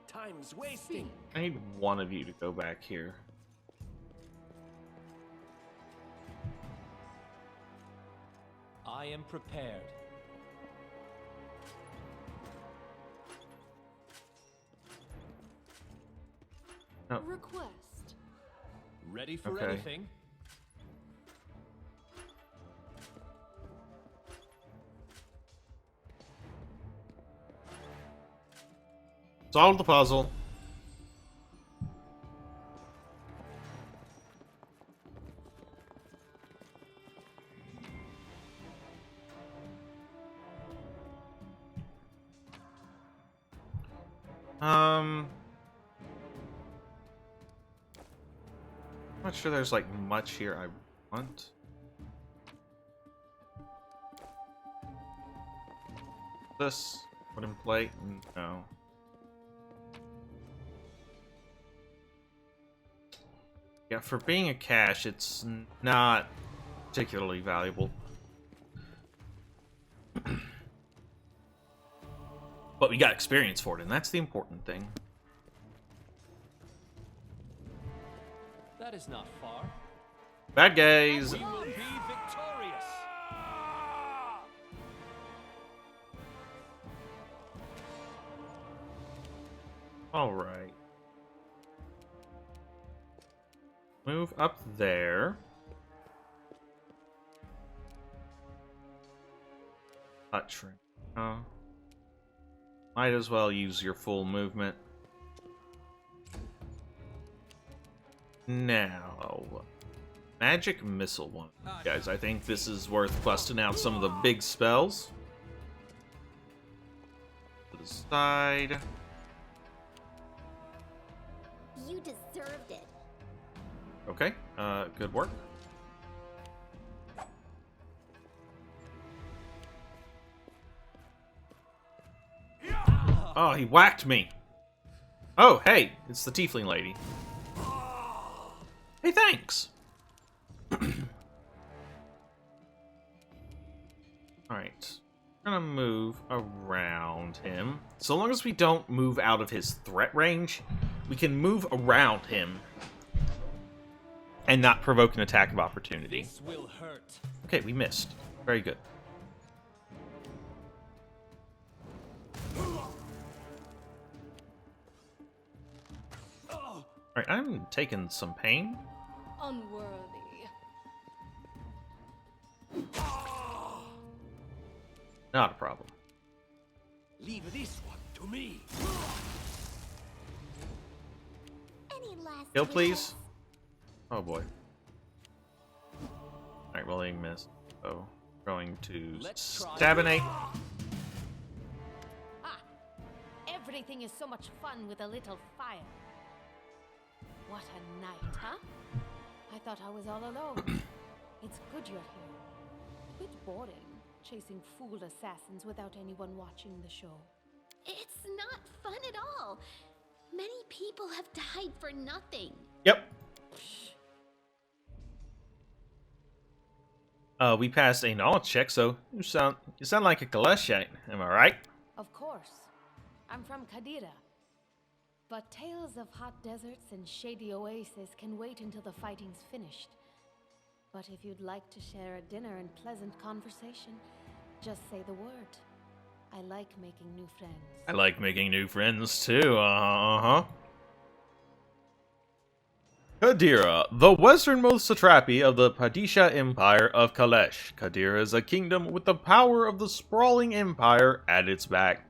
Time's wasting. I need one of you to go back here. I am prepared. Oh. Request. Ready for Okay. anything? Solve the puzzle. I'm not sure there's like much here I want. This wooden plate? No. Yeah, for being a cache, it's not particularly valuable. But we got experience for it, and that's the important thing. That is not far. Bad guys! We will be victorious. Alright. Move up there. Touch ring. Oh. Might as well use your full movement. Now, magic missile one. Guys, I think this is worth busting out some of the big spells. To the side. You deserved it. Okay, good work. Oh, he whacked me. Oh, hey, it's the tiefling lady. Hey, thanks. Alright. We're gonna move around him. So long as we don't move out of his threat range, we can move around him and not provoke an attack of opportunity. This will hurt. Okay, we missed. Very good. Alright, I'm taking some pain. Unworthy. Not a problem. Leave this one to me. Any last Heal, please. Oh boy. Alright, rolling miss. So, going to Let's try stabinate. Ah, everything is so much fun with a little fire. What a night, huh? I thought I was all alone. It's good you're here. A bit boring, chasing fool assassins without anyone watching the show. It's not fun at all. Many people have died for nothing. Yep. We passed a knowledge check, so you sound like a Kaleshite, am I right? Of course. I'm from Kadira. But tales of hot deserts and shady oases can wait until the fighting's finished. But if you'd like to share a dinner and pleasant conversation, just say the word. I like making new friends. I like making new friends too, uh-huh. Kadira, the westernmost satrapy of the Padisha Empire of Kalesh. Kadira is a kingdom with the power of the sprawling empire at its back.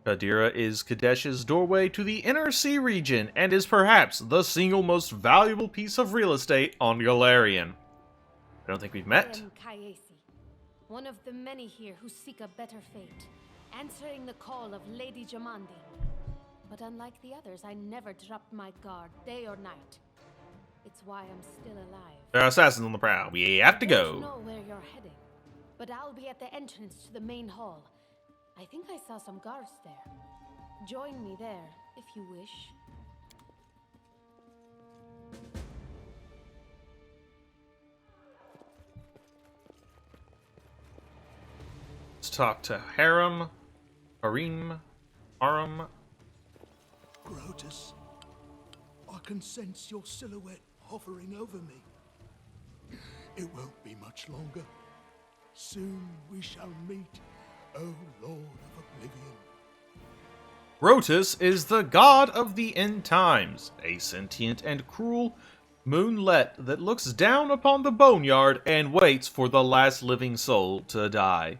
Kadira is Kadesh's doorway to the Inner Sea region and is perhaps the single most valuable piece of real estate on Galarian. I don't think we've met. I am Kayesi, one of the many here who seek a better fate, answering the call of Lady Jamandi. But unlike the others, I never dropped my guard, day or night. It's why I'm still alive. There are assassins on the prowl. We have to Don't go. know where you're heading, but I'll be at the entrance to the main hall. I think I saw some guards there. Join me there, if you wish. Let's talk to Harum, Arim. Grotus, I can sense your silhouette hovering over me. It won't be much longer. Soon we shall meet, O Lord of Oblivion. Grotus is the god of the end times, a sentient and cruel moonlet that looks down upon the boneyard and waits for the last living soul to die.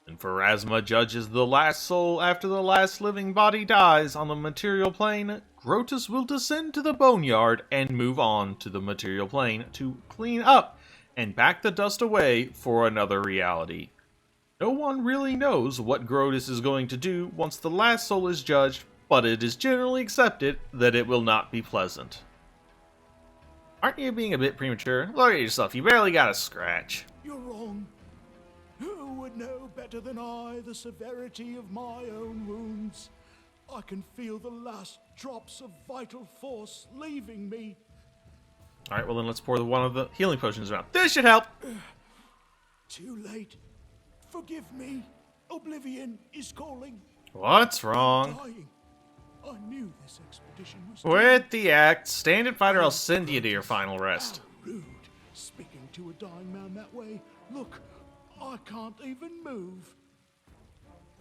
And Pharasma judges the last soul after the last living body dies on the material plane. Grotus will descend to the boneyard and move on to the material plane to clean up and pack the dust away for another reality. No one really knows what Grotus is going to do once the last soul is judged, but it is generally accepted that it will not be pleasant. Aren't you being a bit premature? Look at yourself, you barely got a scratch. You're wrong. Who would know better than I the severity of my own wounds? I can feel the last drops of vital force leaving me. Alright, well then let's pour one of the healing potions around. This should help! Too late. Forgive me. Oblivion is calling. What's wrong? Dying. I knew this expedition was Quit the act. Stand and fight or I'll send you to your final rest. How rude. Speaking to a dying man that way. Look, I can't even move.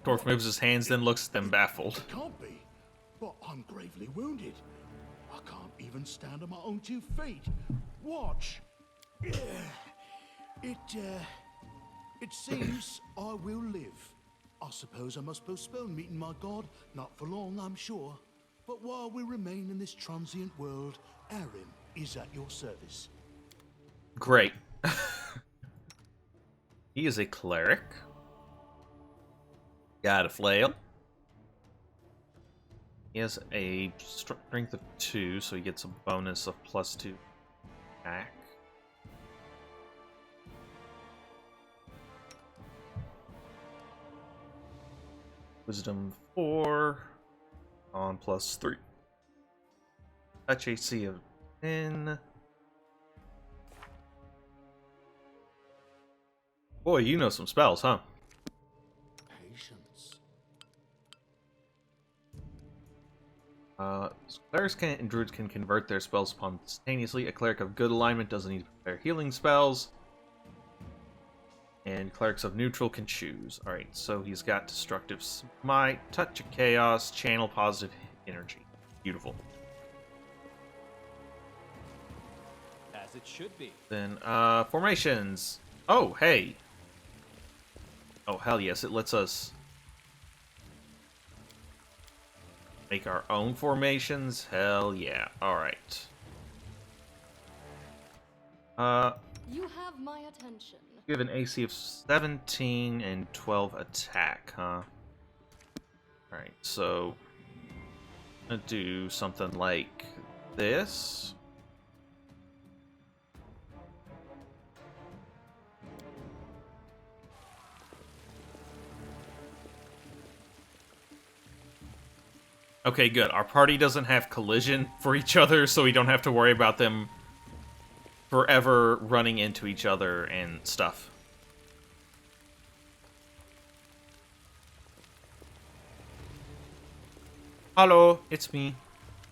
Torf moves his hands, then looks at them baffled. It can't be. But I'm gravely wounded. I can't even stand on my own 2 feet. Watch. It seems I will live. I suppose I must postpone meeting my god. Not for long, I'm sure. But while we remain in this transient world, Arim is at your service. Great. He is a cleric. Got a flail. He has a strength of 2, so he gets a bonus of +2 attack. Wisdom 4 on +3. Touch AC of 10. Boy, you know some spells, huh? Patience. Clerics and druids can convert their spells spontaneously. A cleric of good alignment doesn't need to prepare healing spells. And clerics of neutral can choose. Alright, so he's got Destructive Smite, Touch of Chaos, Channel Positive Energy. Beautiful. As it should be. Then, formations. Oh, hey. Oh, hell yes, it lets us make our own formations. Hell yeah. Alright. You have my attention. You have an AC of 17 and 12 attack, huh? Alright, so I'm gonna do something like this. Okay, good. Our party doesn't have collision for each other, so we don't have to worry about them forever running into each other and stuff. Hello, it's me.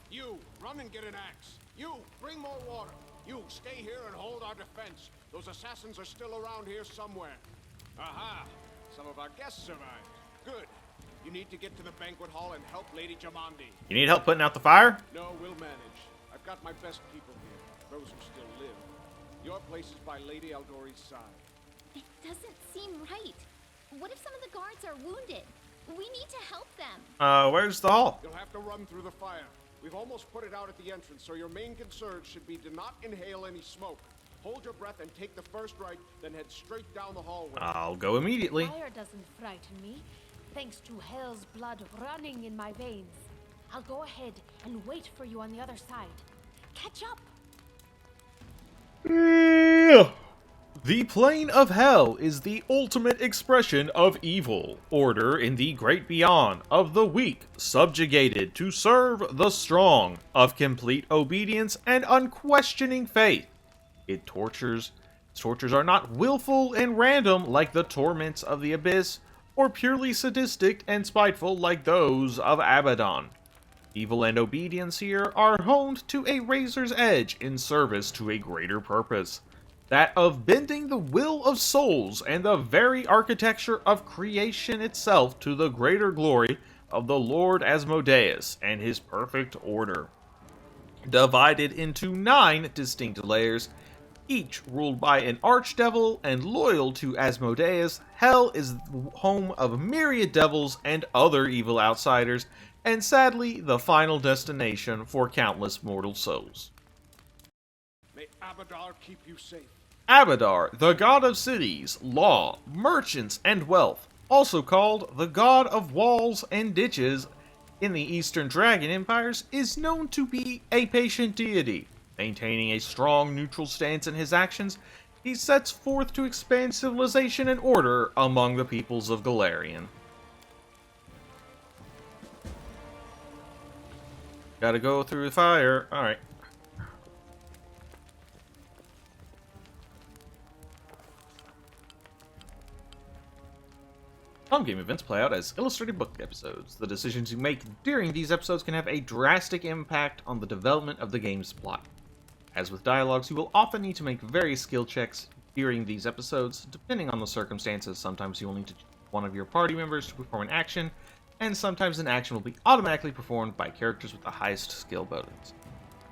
You, run and get an axe. You, bring more water. You, stay here and hold our defense. Those assassins are still around here somewhere. Aha! Some of our guests survived. Good. You need to get to the banquet hall and help Lady Jamandi. You need help putting out the fire? No, we'll manage. I've got my best people here, those who still live. Your place is by Lady Aldori's side. It doesn't seem right. What if some of the guards are wounded? We need to help them. Where's the hall? You'll have to run through the fire. We've almost put it out at the entrance, so your main concern should be to not inhale any smoke. Hold your breath and take the first right, then head straight down the hallway. I'll go immediately. Fire doesn't frighten me, thanks to hell's blood running in my veins. I'll go ahead and wait for you on the other side. Catch up! The plane of hell is the ultimate expression of evil. Order in the great beyond, of the weak subjugated to serve the strong, of complete obedience and unquestioning faith. Its tortures are not willful and random like the torments of the abyss, or purely sadistic and spiteful like those of Abaddon. Evil and obedience here are honed to a razor's edge in service to a greater purpose. That of bending the will of souls and the very architecture of creation itself to the greater glory of the Lord Asmodeus and his perfect order. Divided into 9 distinct layers, each ruled by an archdevil and loyal to Asmodeus, hell is the home of myriad devils and other evil outsiders, and sadly, the final destination for countless mortal souls. May Avadar keep you safe. Avadar, the god of cities, law, merchants, and wealth, also called the god of walls and ditches in the Eastern Dragon Empires, is known to be a patient deity. Maintaining a strong neutral stance in his actions, he sets forth to expand civilization and order among the peoples of Galarian. Gotta go through the fire. Alright. Some game events play out as illustrated book episodes. The decisions you make during these episodes can have a drastic impact on the development of the game's plot. As with dialogues, you will often need to make various skill checks during these episodes, depending on the circumstances. Sometimes you will need to choose one of your party members to perform an action, and sometimes an action will be automatically performed by characters with the highest skill bonus.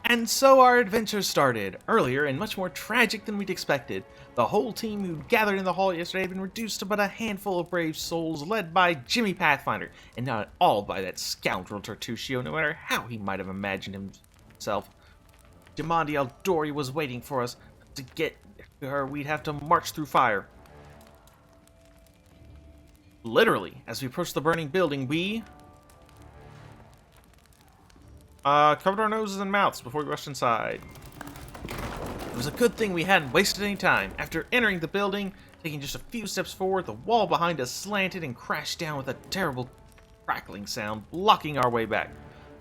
And so our adventure started. Earlier, and much more tragic than we'd expected, the whole team who gathered in the hall yesterday had been reduced to but a handful of brave souls, led by Jimmy Pathfinder, and not at all by that scoundrel Tartusio, no matter how he might have imagined himself. Jumanji Aldori was waiting for us. To get to her, we'd have to march through fire. Literally, as we approached the burning building, we covered our noses and mouths before we rushed inside. It was a good thing we hadn't wasted any time. After entering the building, taking just a few steps forward, the wall behind us slanted and crashed down with a terrible crackling sound, blocking our way back.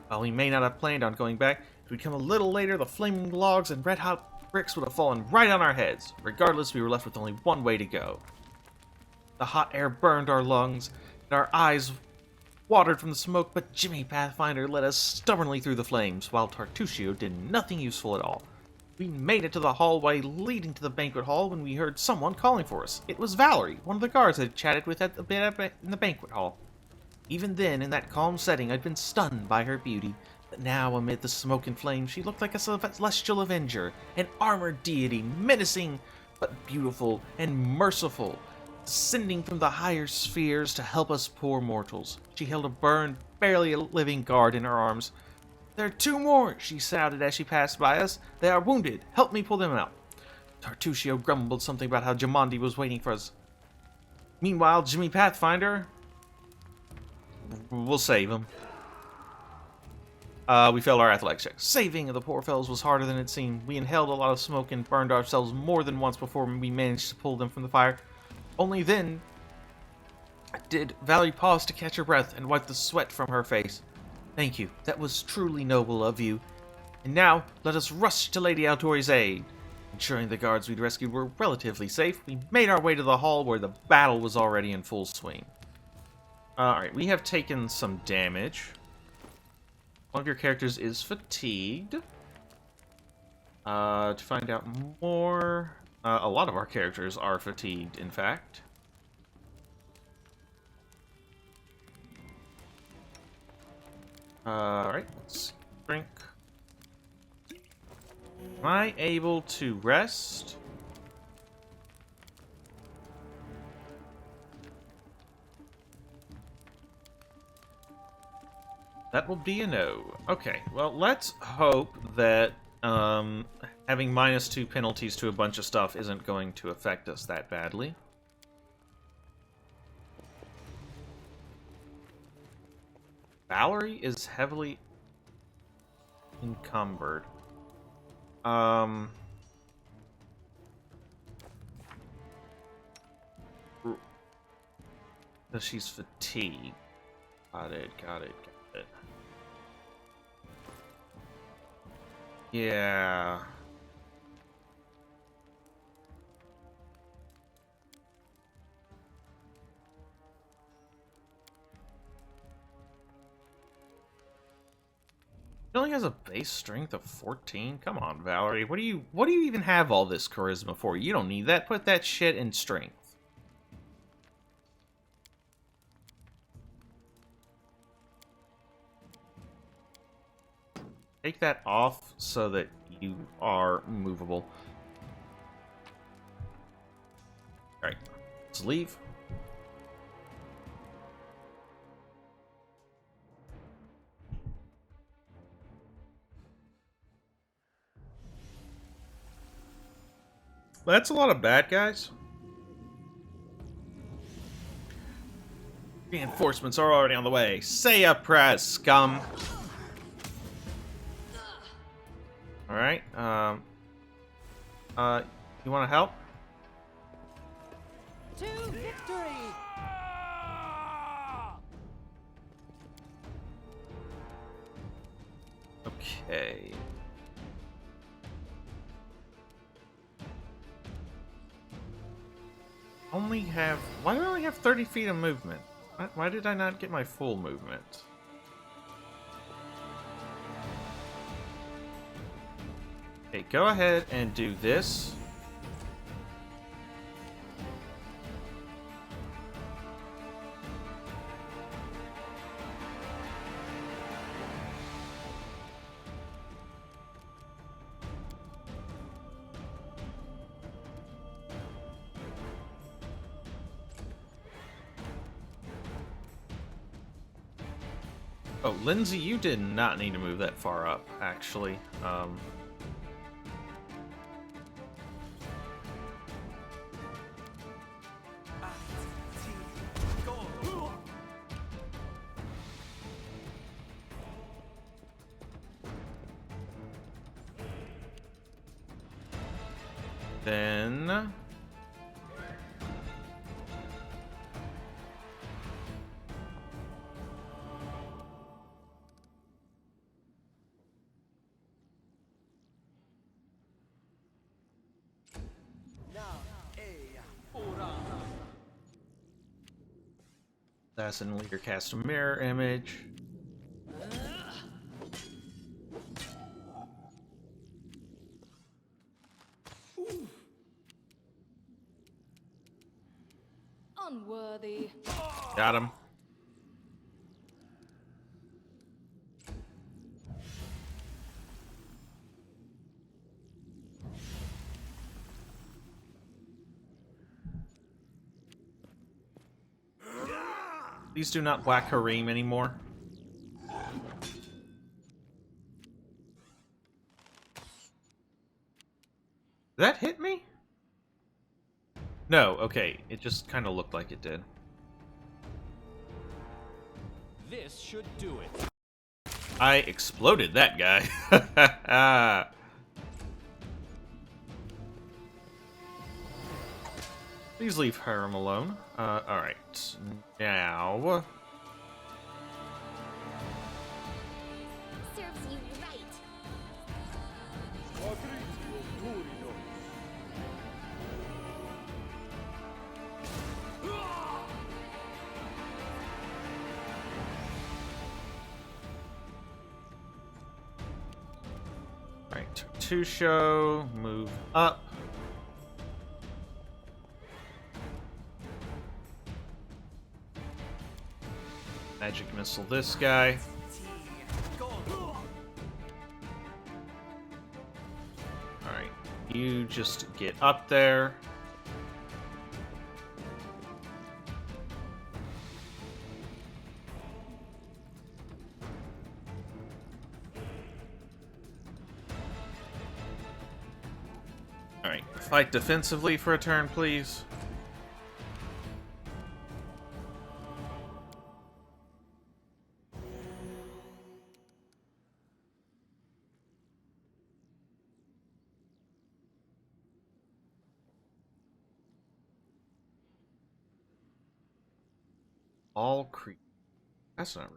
While we may not have planned on going back, if we'd come a little later, the flaming logs and red-hot bricks would have fallen right on our heads. Regardless, we were left with only one way to go. The hot air burned our lungs, and our eyes watered from the smoke, but Jimmy Pathfinder led us stubbornly through the flames, while Tartusio did nothing useful at all. We made it to the hallway leading to the banquet hall when we heard someone calling for us. It was Valerie, one of the guards I had chatted with in the banquet hall. Even then, in that calm setting, I'd been stunned by her beauty, but now, amid the smoke and flames, she looked like a celestial avenger, an armored deity, menacing, but beautiful and merciful, descending from the higher spheres to help us poor mortals. She held a burned, barely living guard in her arms. "There are 2 more," she shouted as she passed by us. "They are wounded. Help me pull them out." Tartusio grumbled something about how Jumanji was waiting for us. Meanwhile, Jimmy Pathfinder... We'll save him. We failed our athletics check. Saving the poor fellows was harder than it seemed. We inhaled a lot of smoke and burned ourselves more than once before we managed to pull them from the fire. Only then did Valerie pause to catch her breath and wipe the sweat from her face. "Thank you. That was truly noble of you. And now, let us rush to Lady Aldori's aid." Ensuring the guards we'd rescued were relatively safe, we made our way to the hall where the battle was already in full swing. Alright, we have taken some damage. One of your characters is fatigued. To find out more... a lot of our characters are fatigued, in fact. Alright, let's drink. Am I able to rest? That will be a no. Okay, well, let's hope that having -2 penalties to a bunch of stuff isn't going to affect us that badly. Valerie is heavily encumbered. Because she's fatigued. Got it, got it, got it. Yeah. She only has a base strength of 14? Come on, Valerie. What do you even have all this charisma for? You don't need that. Put that shit in strength. Take that off so that you are movable. Alright, let's leave. That's a lot of bad guys. Reinforcements are already on the way. Say a prayer, scum. Alright, you wanna help? To victory! Okay. Why do I only have 30 feet of movement? Why did I not get my full movement? Okay, go ahead and do this. Oh, Lindsay, you did not need to move that far up, actually. Then... Assassin leader cast a mirror image. Unworthy. Got him. Please do not whack Hareem anymore. Did that hit me? No, okay. It just kind of looked like it did. This should do it. I exploded that guy. Please leave Hareem alone. Alright. Now... Serves you right. Alright, two show, move up. Magic missile this guy. Alright, you just get up there. Alright, fight defensively for a turn, please. All creep. That's not right.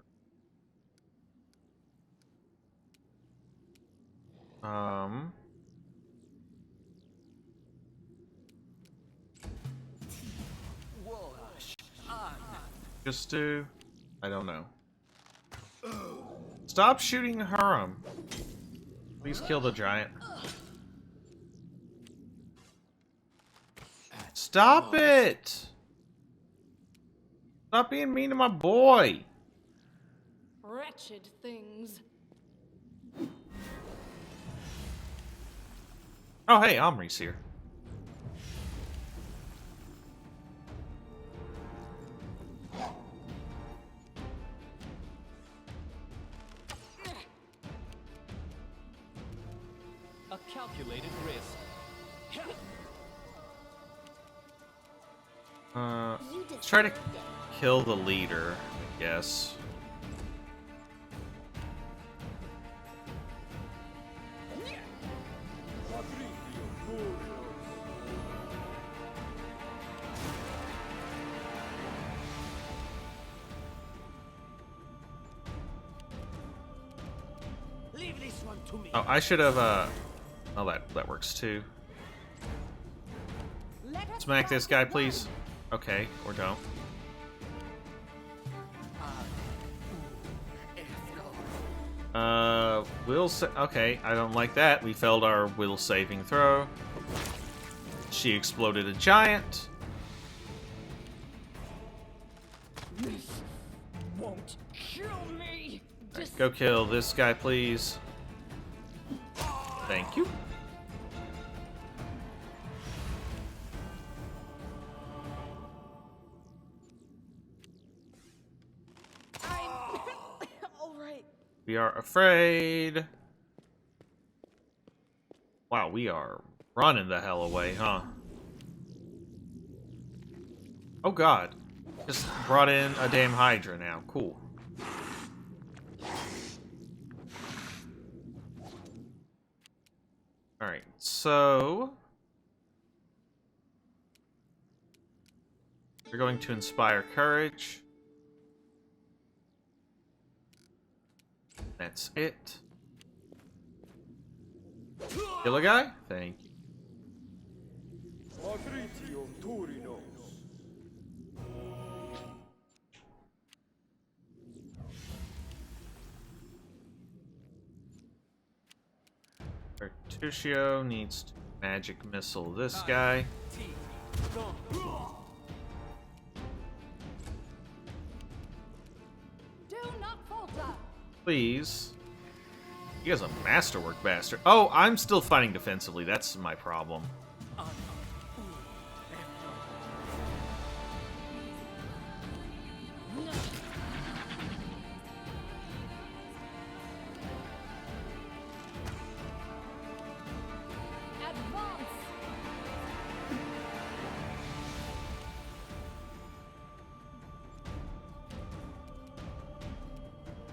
Just do. I don't know. Stop shooting Harum. Please kill the giant. Stop it! Stop being mean to my boy. Wretched things. Oh, hey, Omri's here. A calculated risk. Let's try to kill the leader, I guess. Leave this one to me. Oh, I should have, oh, that works too. Smack this guy, please. Okay, or don't. Okay, I don't like that. We failed our will saving throw. She exploded a giant. This won't kill me. Right, go kill this guy, please. Thank you. All right. We are afraid. Wow, we are running the hell away, huh? Oh god. Just brought in a damn Hydra now. Cool. Alright, so... we're going to inspire courage. That's it. Kill a guy? Thank you. Bertuccio needs to magic missile this guy. Do not falter. Please. You guys are a masterwork bastard. Oh, I'm still fighting defensively. That's my problem. Advance.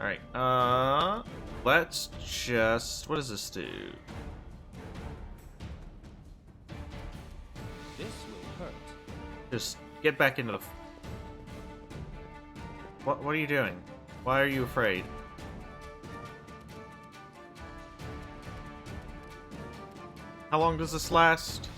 Alright, let's just... what does this do? This will hurt. Just get back into the... What are you doing? Why are you afraid? How long does this last?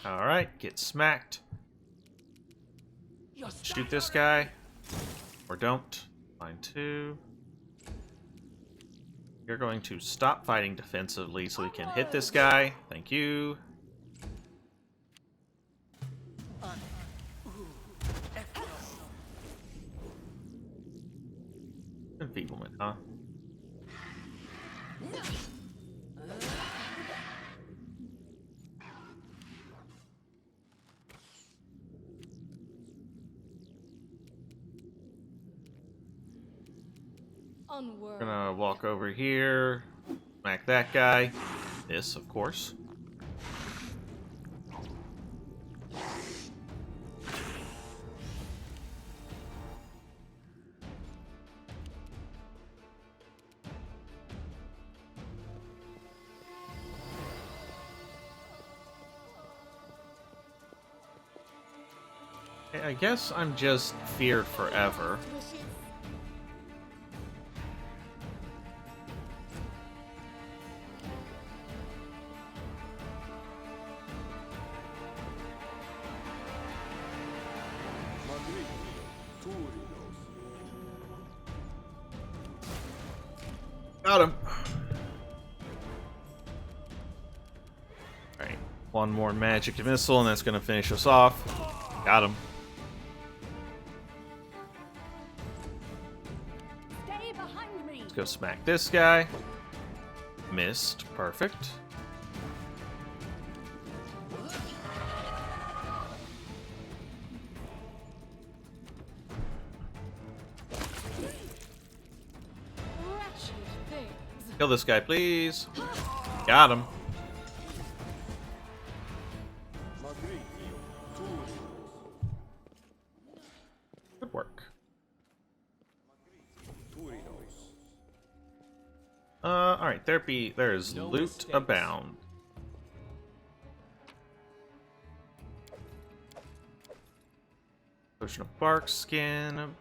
Alright, get smacked. Shoot this guy. Or don't. Fine too. You're going to stop fighting defensively so we can hit this guy. Thank you. Enfeeblement, huh? unworthy. Gonna walk over here, smack that guy. This, of course. I guess I'm just feared forever. Got him. Alright, one more magic missile and that's gonna finish us off. Got him. Stay behind me. Let's go smack this guy. Missed. Perfect. Wretched things. Kill this guy, please. Got him. Good work. Alright, there's No loot mistakes. abound. Potion of bark skin,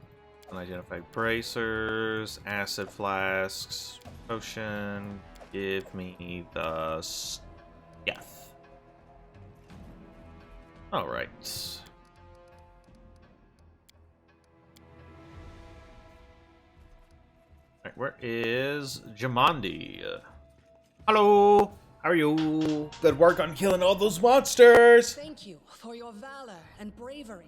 unidentified bracers, acid flasks, potion. Give me the Yes. Alright. Alright, where is Jamandi? Hello! How are you? Good work on killing all those monsters! Thank you for your valor and bravery.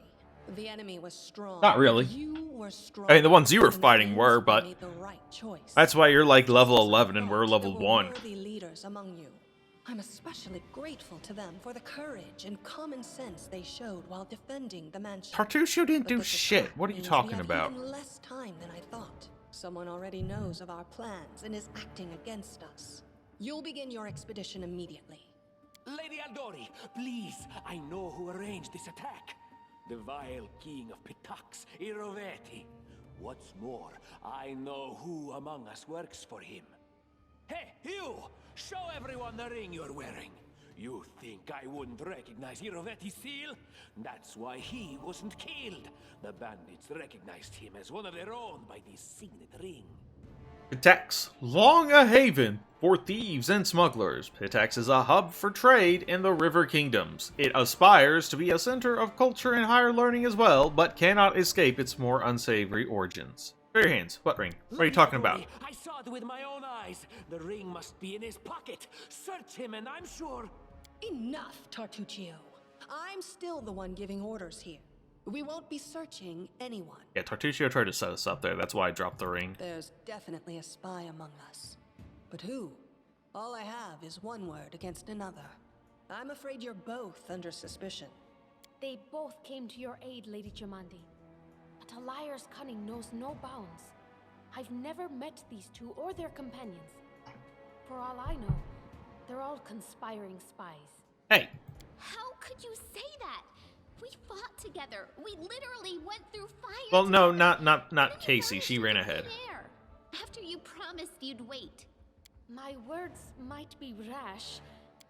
The enemy was strong. Not really. You were strong. I mean, the ones you were and the fighting Queens were, but made the right choice. that's why you're like level 11 and we're level There were 1. worthy leaders among you. I'm especially grateful to them for the courage and common sense they showed while defending the mansion. Tartusio didn't But do this shit. attack What are you means talking we have about? even less time than I thought. Someone already knows of our plans and is acting against us. You'll begin your expedition immediately. Lady Aldori, please, I know who arranged this attack. The vile king of Pitax, Iroveti. What's more, I know who among us works for him. Hey, you! Show everyone the ring you're wearing. You think I wouldn't recognize Iroveti's seal? That's why he wasn't killed. The bandits recognized him as one of their own by this signet ring. Pitax, long a haven for thieves and smugglers. Pitax is a hub for trade in the River Kingdoms. It aspires to be a center of culture and higher learning as well, but cannot escape its more unsavory origins. Show your hands. What ring? What are you talking about? I saw it with my own eyes. The ring must be in his pocket. Search him and I'm sure... Enough, Tartuccio. I'm still the one giving orders here. We won't be searching anyone. Yeah, Tartusio tried to set us up there. That's why I dropped the ring. There's definitely a spy among us. But who? All I have is one word against another. I'm afraid you're both under suspicion. They both came to your aid, Lady Jamandi. But a liar's cunning knows no bounds. I've never met these two or their companions. For all I know, they're all conspiring spies. Hey. How could you say that? We fought together. We literally went through fire. Well, no, together. not Casey. She ran ahead. After you promised you'd wait. My words might be rash.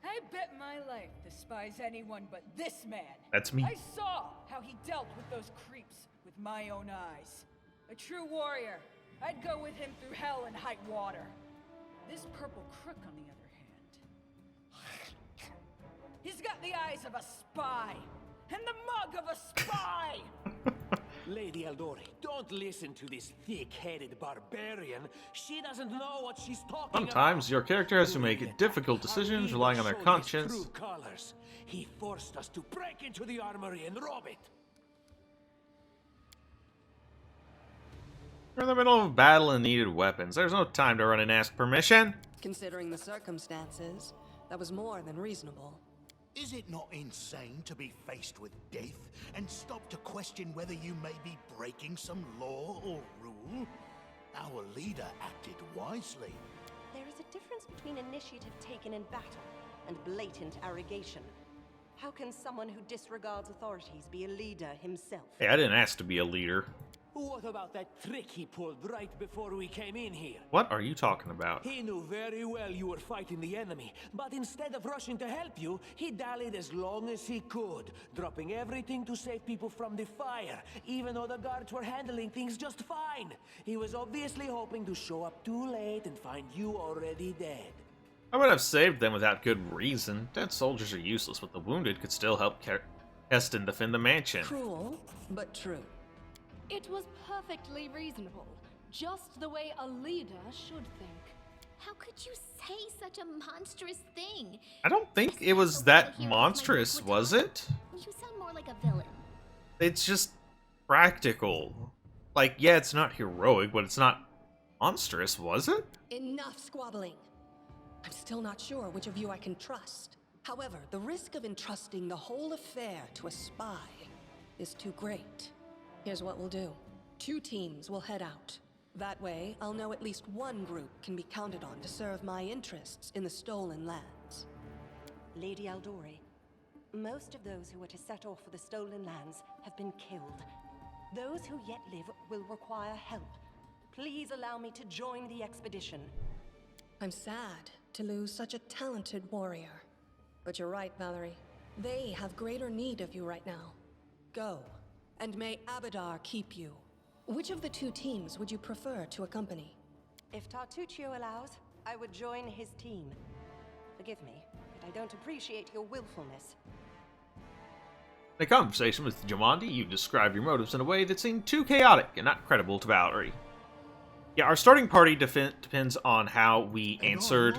I bet my life despise anyone but this man. That's me. I saw how he dealt with those creeps with my own eyes. A true warrior. I'd go with him through hell and high water. This purple crook, on the other hand, he's got the eyes of a spy and the mug of a spy. Lady Aldori, don't listen to this thick-headed barbarian. She doesn't know what she's talking Sometimes about. your character has to make difficult decisions relying on their conscience. True colors. He forced us to break into the armory and rob it. We're in the middle of a battle and needed weapons. There's no time to run and ask permission. Considering the circumstances, that was more than reasonable. Is it not insane to be faced with death and stop to question whether you may be breaking some law or rule? Our leader acted wisely. There is a difference between initiative taken in battle and blatant arrogation. How can someone who disregards authorities be a leader himself? Hey, I didn't ask to be a leader. What about that trick he pulled right before we came in here? What are you talking about? He knew very well you were fighting the enemy, but instead of rushing to help you, he dallied as long as he could, dropping everything to save people from the fire, even though the guards were handling things just fine. He was obviously hoping to show up too late and find you already dead. I would have saved them without good reason. Dead soldiers are useless, but the wounded could still help Keston defend the mansion. Cruel, but true. It was perfectly reasonable, just the way a leader should think. How could you say such a monstrous thing? I don't think it was that monstrous, was it? You sound more like a villain. It's just practical. Like, yeah, it's not heroic, but it's not monstrous, was it? Enough squabbling. I'm still not sure which of you I can trust. However, the risk of entrusting the whole affair to a spy is too great. Here's what we'll do. 2 teams will head out. That way, I'll know at least one group can be counted on to serve my interests in the stolen lands. Lady Aldori, most of those who were to set off for the stolen lands have been killed. Those who yet live will require help. Please allow me to join the expedition. I'm sad to lose such a talented warrior. But you're right, Valerie. They have greater need of you right now. Go, and may Avadar keep you. Which of the 2 teams would you prefer to accompany? If Tartuccio allows, I would join his team. Forgive me, but I don't appreciate your willfulness. In a conversation with Jamandi, you describe your motives in a way that seemed too chaotic and not credible to Valerie. Yeah, our starting party depends on how we answered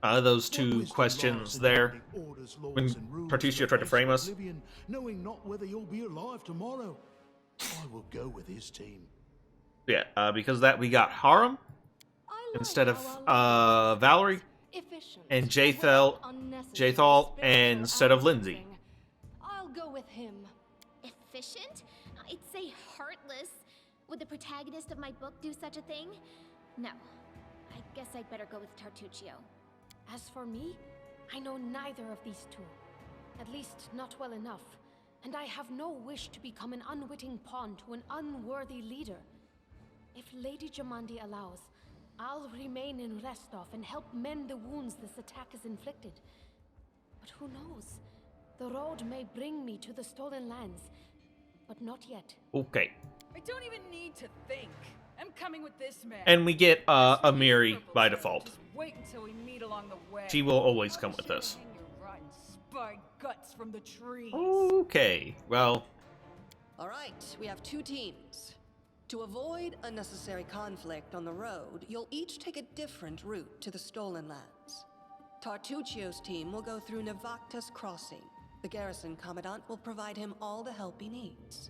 those 2 questions there when Tartuccio tried to frame us. Knowing not whether you'll be alive tomorrow, I will go with his team. Yeah, because of that we got Harum instead of Valerie, and Jathal instead of Lindsay. I'll go with him. Efficient? I'd say heartless. Would the protagonist of my book do such a thing? No. I guess I'd better go with Tartuccio. As for me, I know neither of these 2. At least not well enough. And I have no wish to become an unwitting pawn to an unworthy leader. If Lady Jamandi allows, I'll remain in Restov and help mend the wounds this attack has inflicted. But who knows? The road may bring me to the stolen lands, but not yet. Okay. I don't even need to think. I'm coming with this man. And we get Amiri by default. Just wait until we meet along the way. She will always come with us. Your rotten spy guts from the trees. Okay, well. Alright, we have 2 teams. To avoid unnecessary conflict on the road, you'll each take a different route to the stolen lands. Tartuccio's team will go through Navakta's crossing. The garrison commandant will provide him all the help he needs.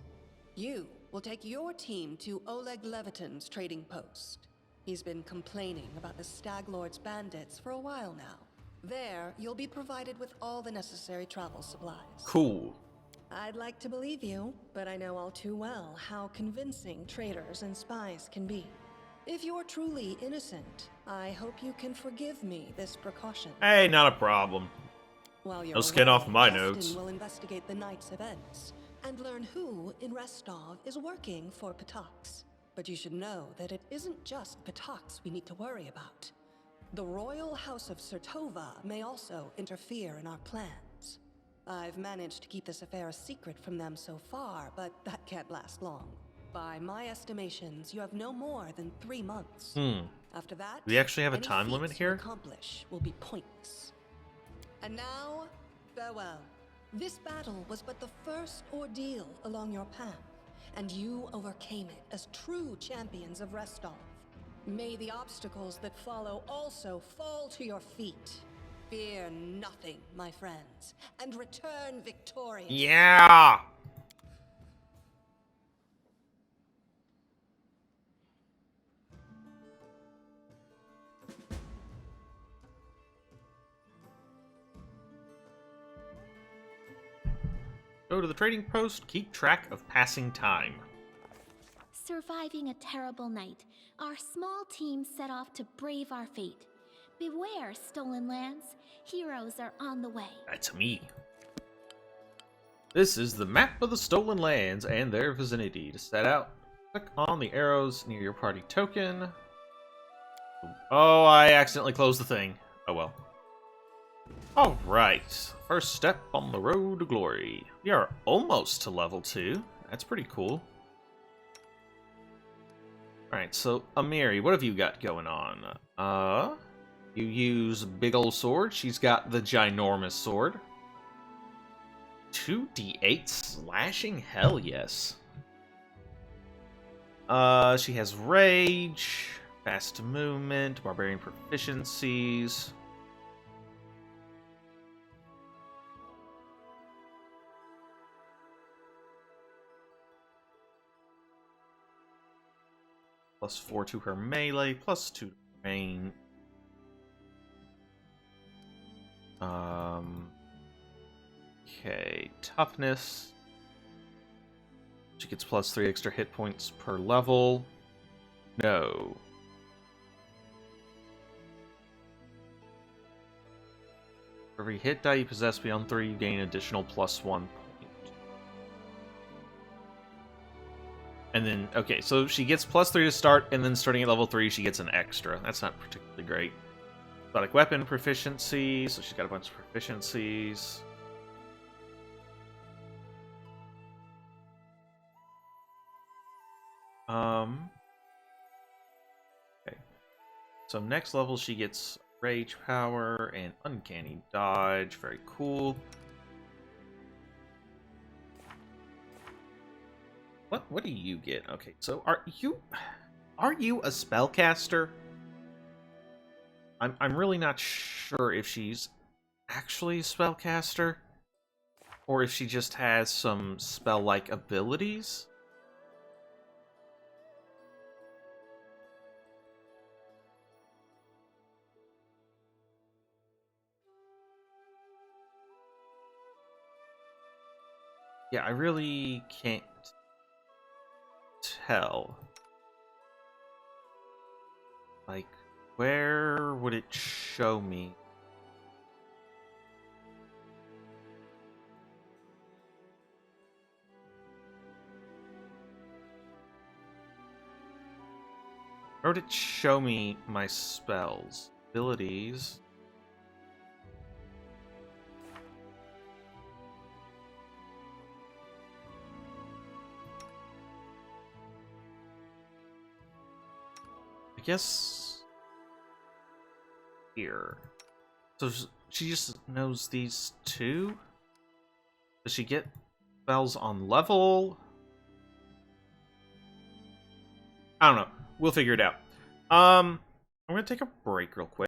You will take your team to Oleg Levitin's trading post. He's been complaining about the Stag Lord's bandits for a while now. There, you'll be provided with all the necessary travel supplies. Cool. I'd like to believe you, but I know all too well how convincing traitors and spies can be. If you're truly innocent, I hope you can forgive me this precaution. Hey, not a problem. While you're No skin away, off my Justin notes. will investigate the night's events and learn who in Restov is working for Patox. But you should know that it isn't just Patox we need to worry about. The royal house of Sertova may also interfere in our plans. I've managed to keep this affair a secret from them so far, but that can't last long. By my estimations, you have no more than 3 months. After that, do we actually have a any time limit feats here? you accomplish will be pointless. And now, farewell. This battle was but the first ordeal along your path, and you overcame it as true champions of Restov. May the obstacles that follow also fall to your feet. Fear nothing, my friends, and return victorious. Yeah! Go to the trading post, keep track of passing time. surviving a terrible night, our small team set off to brave our fate. Beware, Stolen Lands. Heroes are on the way. That's me. This is the map of the Stolen Lands and their vicinity. To set out, click on the arrows near your party token. Oh, I accidentally closed the thing. Oh well. Alright, first step on the road to glory. We are almost to level 2. That's pretty cool. Alright, so Amiri, what have you got going on? You use big ol' sword. She's got the ginormous sword. 2d8 slashing? Hell yes. She has rage, fast movement, barbarian proficiencies. +4 to her melee, +2 to range. Okay, toughness. She gets +3 extra hit points per level. No. For every hit die you possess beyond 3, you gain additional +1 point. And then, okay, so she gets +3 to start, and then starting at level 3, she gets an extra. That's not particularly great. Exotic weapon proficiency, so she's got a bunch of proficiencies. Okay. So next level she gets rage power and uncanny dodge. Very cool. What do you get? Okay, so are you a spellcaster? I'm really not sure if she's actually a spellcaster or if she just has some spell-like abilities. Yeah, I really can't tell. Like, where would it show me? Where would it show me my spells? Abilities. I guess here. So she just knows these two? Does she get spells on level? I don't know. We'll figure it out. I'm gonna take a break real quick.